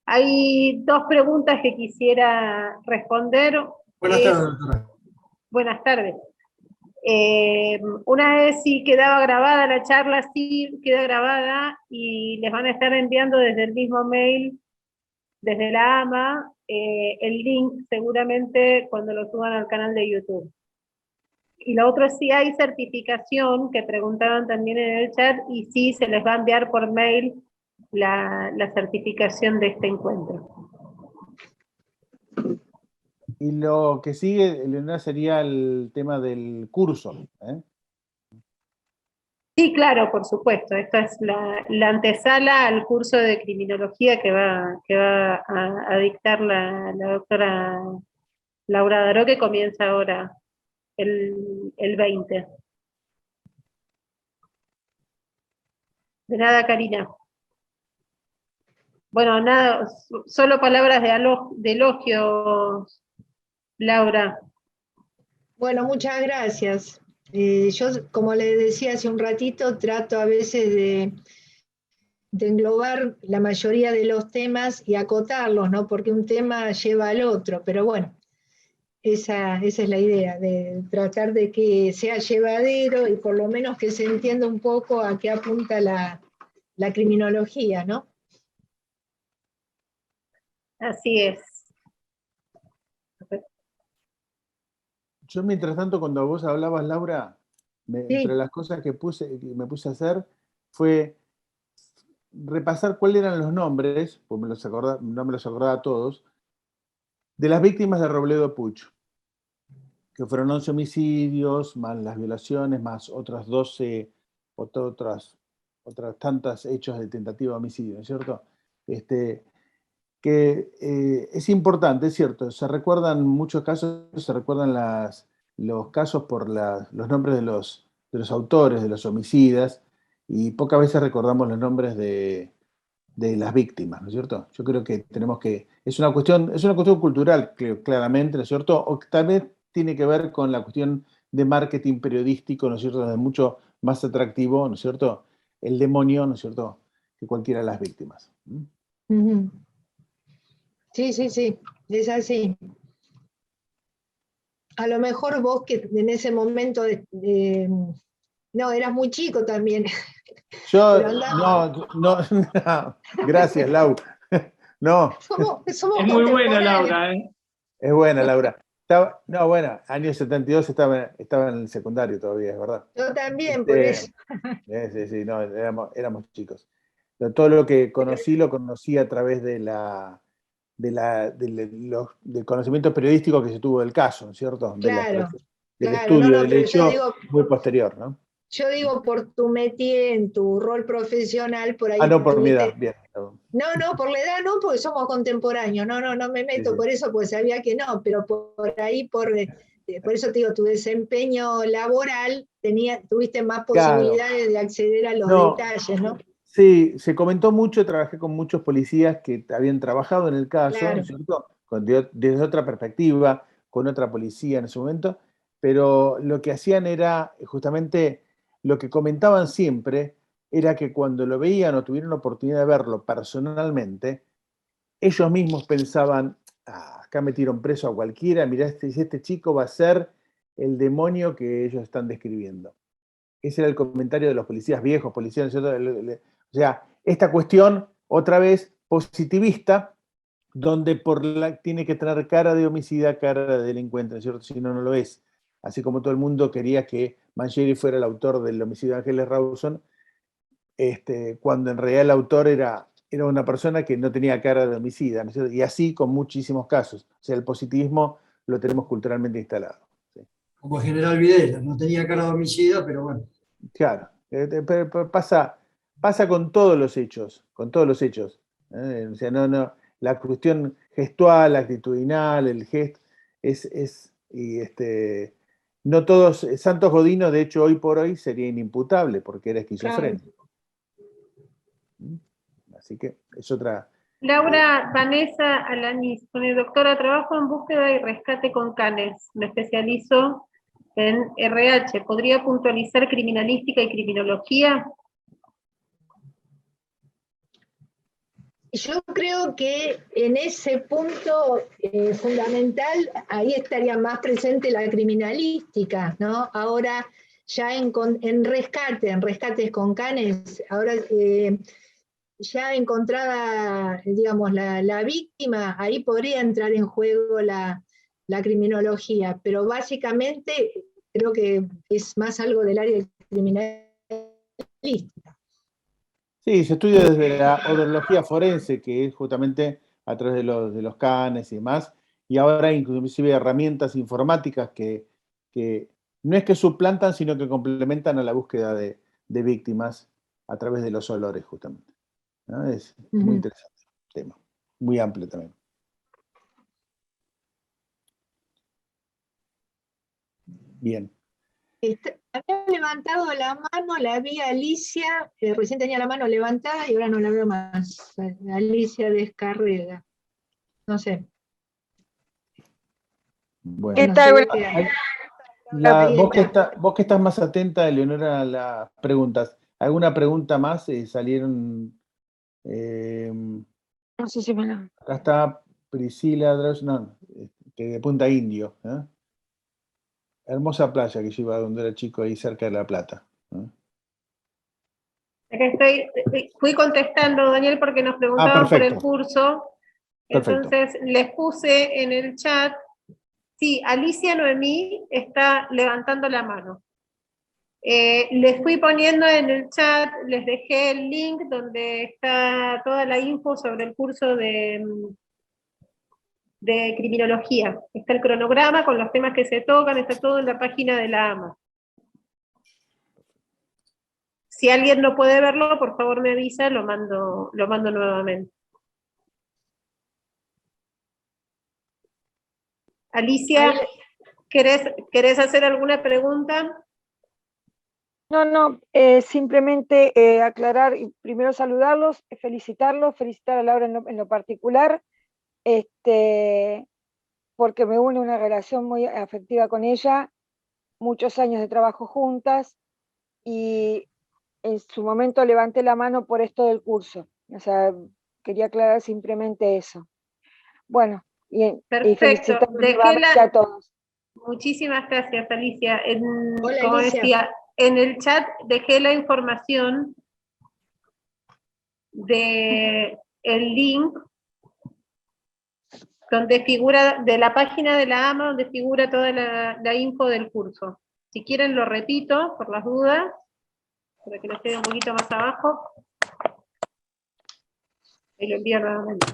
Hay dos preguntas que quisiera responder. Buenas tardes, doctora. Buenas tardes. Una es si quedaba grabada la charla, sí queda grabada, y les van a estar enviando desde el mismo mail, desde la AMA, el link seguramente cuando lo suban al canal de YouTube. Y lo otro es si hay certificación, que preguntaban también en el chat, y si se les va a enviar por mail la certificación de este encuentro. Y lo que sigue, Eleonora, sería el tema del curso. Sí, claro, por supuesto. Esta es la antesala al curso de criminología que va a dictar la doctora Laura Daró, que comienza ahora el 20. De nada, Karina. Bueno, nada, solo palabras de elogio, Laura. Bueno, muchas gracias. Yo, como le decía hace un ratito, trato a veces de englobar la mayoría de los temas y acotarlos, ¿no? Porque un tema lleva al otro, pero bueno, esa es la idea, de tratar de que sea llevadero y por lo menos que se entienda un poco a qué apunta la criminología, ¿no? Así es. Yo, mientras tanto, cuando vos hablabas, Laura, Sí. entre las cosas que me puse a hacer fue repasar cuáles eran los nombres, pues no me los acordaba todos, de las víctimas de Robledo Puch, que fueron 11 homicidios, más las violaciones, más otras 12, otras tantas hechos de tentativa de homicidio, ¿no es cierto? Que es importante, es cierto, se recuerdan muchos casos, se recuerdan los casos por los nombres de los autores, de los homicidas, y pocas veces recordamos los nombres de las víctimas, ¿no es cierto? Yo creo que tenemos que, es una cuestión cultural, claramente, ¿no es cierto? O que también tiene que ver con la cuestión de marketing periodístico, ¿no es cierto? Es mucho más atractivo, ¿no es cierto? El demonio, ¿no es cierto?, que cualquiera de las víctimas. Uh-huh. Sí, es así. A lo mejor vos, que en ese momento, no, eras muy chico también. Yo, no, gracias, Lau. No. Somos es muy buena, Laura, ¿eh? Es buena, Laura. Bueno, año 72 estaba en el secundario todavía, es verdad. Yo también, por eso. Sí, no, éramos chicos. sea, todo lo que conocí lo conocí a través del conocimiento periodístico que se tuvo del caso, ¿no es cierto? Claro, Del claro, no, estudio no, del pero hecho muy posterior, ¿no? yo digo por tu métier, en tu rol profesional, por Ah, ahí no, por mi edad, tuviste. bien. No, no, por la edad no, porque somos contemporáneos, no me Sí, meto sí. por eso, porque sabía que no, pero por ahí, por eso te digo, tu desempeño laboral, tuviste más Claro. posibilidades de acceder a los No, detalles, ¿no? sí, se comentó mucho, trabajé con muchos policías que habían trabajado en el caso, ¿no Claro. es cierto? Desde otra perspectiva, con otra policía en ese momento, pero lo que hacían era justamente lo que comentaban siempre, era que cuando lo veían o tuvieron la oportunidad de verlo personalmente, ellos mismos pensaban, "Ah, acá metieron preso a cualquiera, mirá, este chico va a ser el demonio que ellos están describiendo". Ese era el comentario de los policías viejos, policías, ¿no es cierto? O sea, esta cuestión, otra vez, positivista, donde tiene que tener cara de homicida, cara de delincuente, ¿no es cierto? Si no, no lo es. Así como todo el mundo quería que Mangieri fuera el autor del homicidio de Ángeles Rawson, cuando en realidad el autor era una persona que no tenía cara de homicida, ¿no es cierto? Y así con muchísimos casos. O sea, el positivismo lo tenemos culturalmente instalado. ¿Sí? Como General Videla, no tenía cara de homicida, pero bueno. Claro, pero pasa con todos los hechos, con todos los hechos. O sea, la cuestión gestual, actitudinal, el gesto, no todos, Santos Godino, de hecho, hoy por hoy sería inimputable porque era esquizofrénico. Así que es otra. Laura Vanessa Alanis, con el doctora, trabajo en búsqueda y rescate con canes. Me especializo en RH. ¿Podría puntualizar criminalística y criminología? Yo creo que en ese punto fundamental, ahí estaría más presente la criminalística, ¿no? Ahora ya en rescates con canes, ahora ya encontrada, digamos, la víctima, ahí podría entrar en juego la criminología, pero básicamente creo que es más algo del área de criminalística. Sí, se estudia desde la odontología forense, que es justamente a través de los canes y demás, y ahora inclusive herramientas informáticas que no es que suplantan, sino que complementan a la búsqueda de víctimas a través de los olores, justamente. ¿No? Es muy interesante el tema, muy amplio también. Bien. Había levantado la mano, la vi a Alicia, recién tenía la mano levantada y ahora no la veo más. Alicia Descarrega. No sé. Bueno. ¿Qué No tal? sé Bueno, Vos que estás más atenta, Eleonora, a las preguntas, ¿alguna pregunta más? Salieron. no sé si me la... Acá está Priscila, no, de Punta Indio. ¿Eh? Hermosa playa que yo iba cuando era chico ahí cerca de La Plata. ¿Eh? Fui contestando, Daniel, porque nos preguntaban por el Perfecto. curso. Perfecto. Entonces les puse en el chat, sí, Alicia Noemí está levantando la mano. Les fui poniendo en el chat, les dejé el link donde está toda la info sobre el curso de criminología. Está el cronograma con los temas que se tocan, está todo en la página de la AMA. Si alguien no puede verlo, por favor me avisa, lo mando nuevamente. Alicia, ¿querés hacer alguna pregunta? No, simplemente aclarar y primero saludarlos, felicitar a Laura en lo particular, porque me une una relación muy afectiva con ella, muchos años de trabajo juntas, y en su momento levanté la mano por esto del curso. O sea, quería aclarar simplemente eso. Bueno, y felicitar nuevamente a todos. Muchísimas gracias, Alicia. Hola, Como Alicia. decía, en el chat dejé la información de el link donde figura, de la página de la AMA, donde figura toda la info del curso. Si quieren lo repito, por las dudas, para que lo quede un poquito más abajo. Y lo envío nuevamente.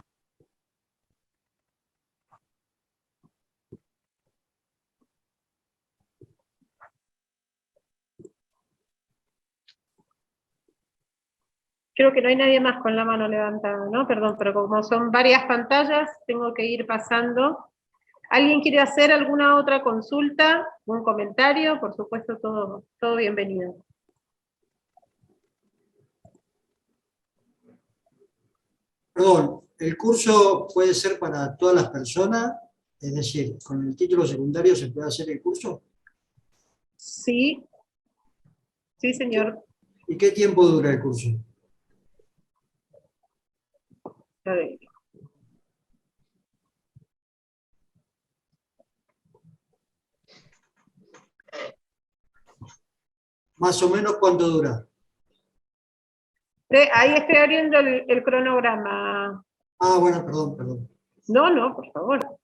Creo que no hay nadie más con la mano levantada, ¿no? Perdón, pero como son varias pantallas, tengo que ir pasando. ¿Alguien quiere hacer alguna otra consulta? ¿Un comentario? Por supuesto, todo bienvenido. Perdón, ¿el curso puede ser para todas las personas? Es decir, ¿con el título secundario se puede hacer el curso? Sí, sí, señor. ¿Y qué tiempo dura el curso? A ver. ¿Más o menos cuánto dura? Ahí estoy abriendo el cronograma. Ah, bueno, perdón. No, por favor.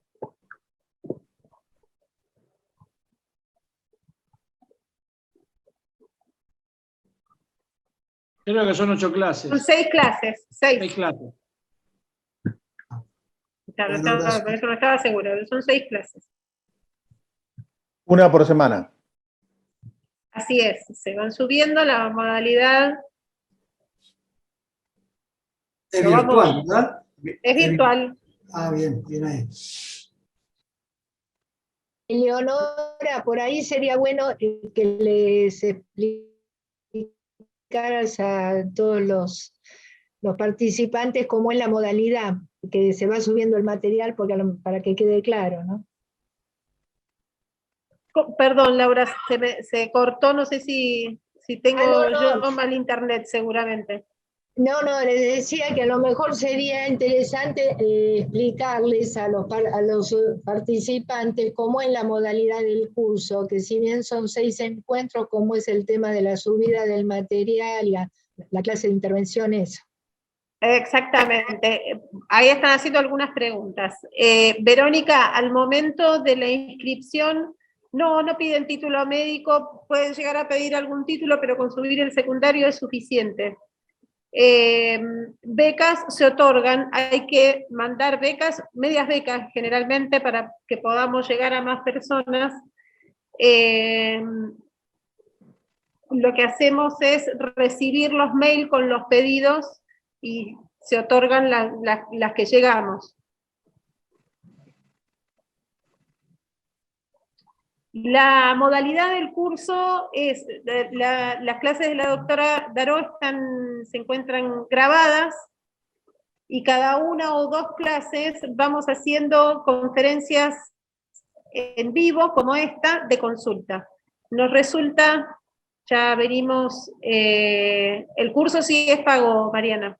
Creo que son 8 clases. Son 6 clases. 6. 6 clases. Claro, Bueno, gracias. por eso no estaba segura. Son 6 clases. Una por semana. Así es. Se van subiendo la modalidad. Es Lo virtual, vamos- ¿verdad? Es virtual. Ah, bien ahí. Eleonora, por ahí sería bueno que les explicaras a todos los participantes cómo es la modalidad, que se va subiendo el material para que quede claro, ¿no? Perdón, Laura, se cortó, no sé si tengo no. yo mal internet, seguramente. No, les decía que a lo mejor sería interesante explicarles a los participantes cómo es la modalidad del curso, que si bien son 6 encuentros, cómo es el tema de la subida del material y la clase de intervención, eso. Exactamente. Ahí están haciendo algunas preguntas. Verónica, al momento de la inscripción, no piden título médico, pueden llegar a pedir algún título, pero con subir el secundario es suficiente. Becas se otorgan, hay que mandar becas, medias becas generalmente, para que podamos llegar a más personas. Lo que hacemos es recibir los mails con los pedidos y se otorgan las que llegamos. La modalidad del curso es, las clases de la doctora Daró se encuentran grabadas, y cada una o 2 clases vamos haciendo conferencias en vivo, como esta, de consulta. Nos resulta, ya venimos, el curso sí es pago, Mariana.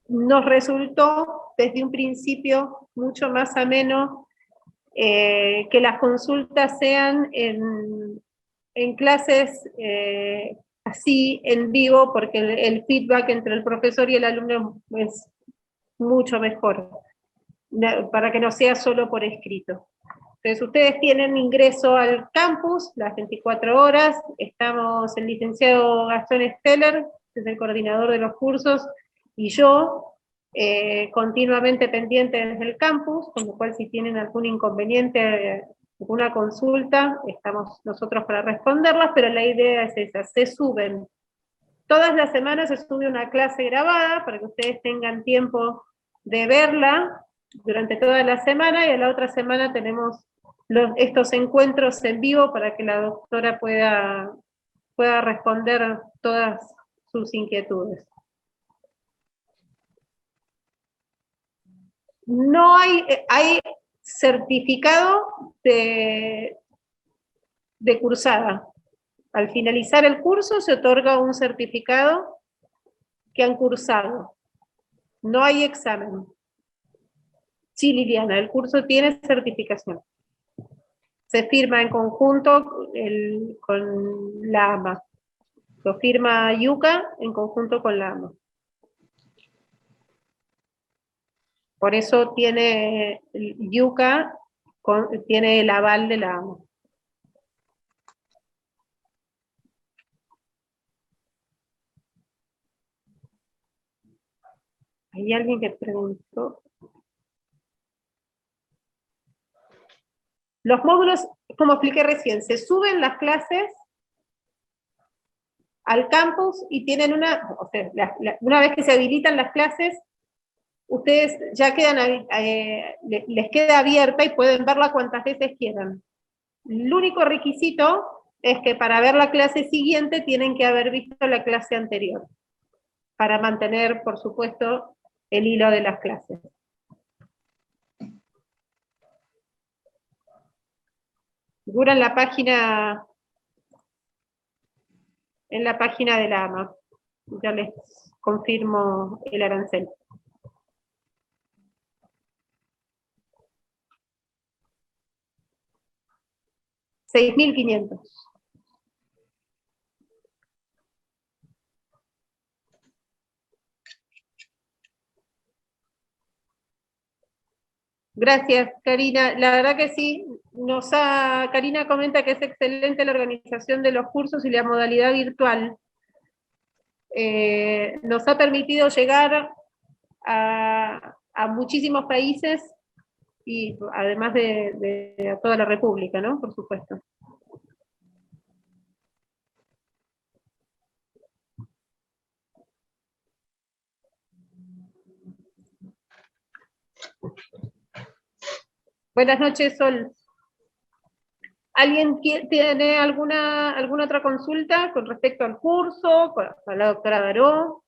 Nos resultó desde un principio mucho más ameno que las consultas sean en clases así en vivo, porque el feedback entre el profesor y el alumno es mucho mejor, para que no sea solo por escrito. Entonces ustedes tienen ingreso al campus las 24 horas, estamos el licenciado Gastón Steller, que es el coordinador de los cursos, y yo, continuamente pendiente desde el campus, con lo cual si tienen algún inconveniente, alguna consulta, estamos nosotros para responderlas, pero la idea es esa, se suben. Todas las semanas se sube una clase grabada para que ustedes tengan tiempo de verla durante toda la semana, y a la otra semana tenemos estos encuentros en vivo para que la doctora pueda responder todas sus inquietudes. No hay certificado de cursada. Al finalizar el curso se otorga un certificado que han cursado. No hay examen. Sí, Liliana, el curso tiene certificación. Se firma en conjunto con la AMA. Lo firma Yuca en conjunto con la AMA. Por eso tiene Yuca, tiene el aval de la AMA. Hay alguien que preguntó. Los módulos, como expliqué recién, se suben las clases al campus y tienen una vez que se habilitan las clases, ustedes ya quedan, les queda abierta y pueden verla cuantas veces quieran. El único requisito es que para ver la clase siguiente tienen que haber visto la clase anterior, para mantener, por supuesto, el hilo de las clases. Figura en la página de la AMA. Ya les confirmo el arancel. $6.500. Gracias, Karina. La verdad que sí, Karina comenta que es excelente la organización de los cursos y la modalidad virtual. Nos ha permitido llegar a muchísimos países y además de toda la República, ¿no? Por supuesto. Buenas noches, Sol. ¿Alguien tiene alguna otra consulta con respecto al curso, a la doctora Daró?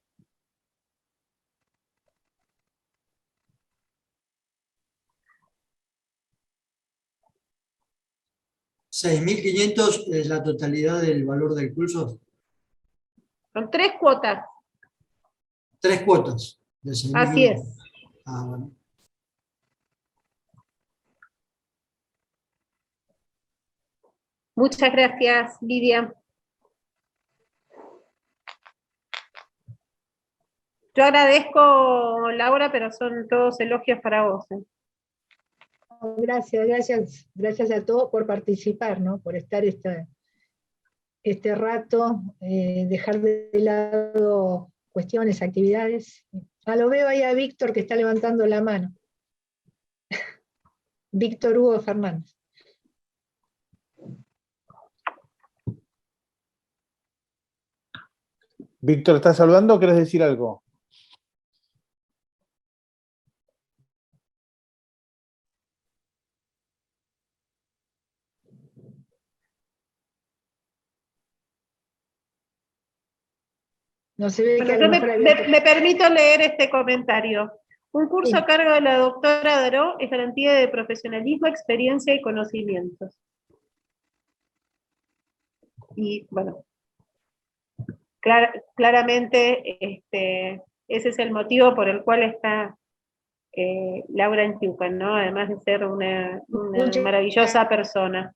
¿6.500 es la totalidad del valor del curso? Son 3 cuotas. 3 cuotas de 6.500. Así es. Ah, bueno. Muchas gracias, Lidia. Yo agradezco, Laura, pero son todos elogios para vos. Gracias a todos por participar, ¿no? Por estar este rato, dejar de lado cuestiones, actividades. Lo veo ahí a Víctor que está levantando la mano. Víctor Hugo Fernández. Víctor, ¿estás saludando o querés decir algo? No se ve Bueno, que yo me permito leer este comentario. Un curso Sí. a cargo de la doctora Daró es garantía de profesionalismo, experiencia y conocimientos. Y bueno, claramente ese es el motivo por el cual está Laura en Tiucan, ¿no? Además de ser una maravillosa persona.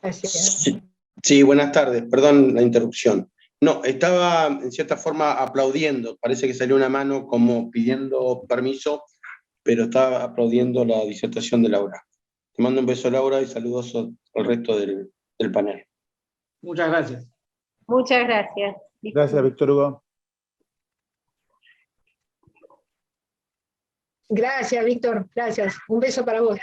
Gracias. Sí, buenas tardes, perdón la interrupción. No, estaba en cierta forma aplaudiendo, parece que salió una mano como pidiendo permiso, pero estaba aplaudiendo la disertación de Laura. Te mando un beso, Laura, y saludos al resto del panel. Muchas gracias. Muchas gracias. Gracias, Víctor Hugo. Gracias, Víctor, gracias. Un beso para vos.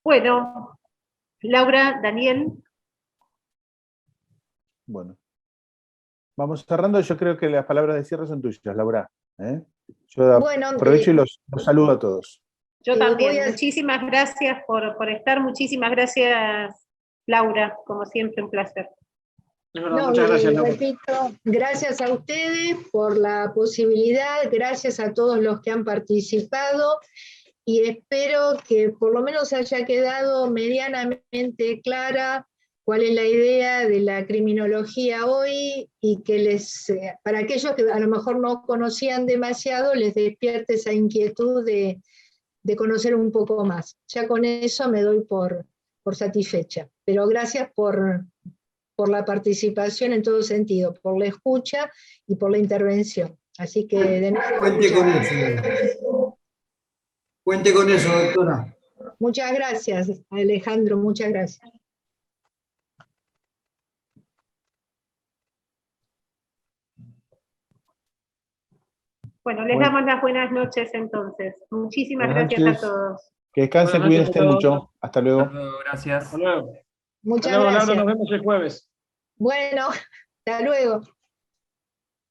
Bueno, Laura, Daniel. Bueno. Vamos cerrando, yo creo que las palabras de cierre son tuyas, Laura. Yo Bueno, aprovecho y los saludo a todos. Yo también. Muchísimas gracias por estar. Muchísimas gracias, Laura. Como siempre, un placer. No, muchas gracias, Laura. Repito, gracias a ustedes por la posibilidad, gracias a todos los que han participado y espero que por lo menos haya quedado medianamente clara cuál es la idea de la criminología hoy y que para aquellos que a lo mejor no conocían demasiado, les despierte esa inquietud de conocer un poco más. Ya con eso me doy por satisfecha. Pero gracias por la participación en todo sentido, por la escucha y por la intervención. Así que de nuevo, Cuente con eso. Cuente con eso, doctora. Muchas gracias, Alejandro, muchas gracias. Bueno, les Bueno. damos las buenas noches entonces. Muchísimas Buenas gracias noches. a todos. Que descansen, Buenas noches cuídense a todos. mucho. Hasta luego. Hasta luego, gracias. Hasta luego. Muchas Hasta luego, Laura, gracias. nos vemos el jueves. Bueno, hasta luego.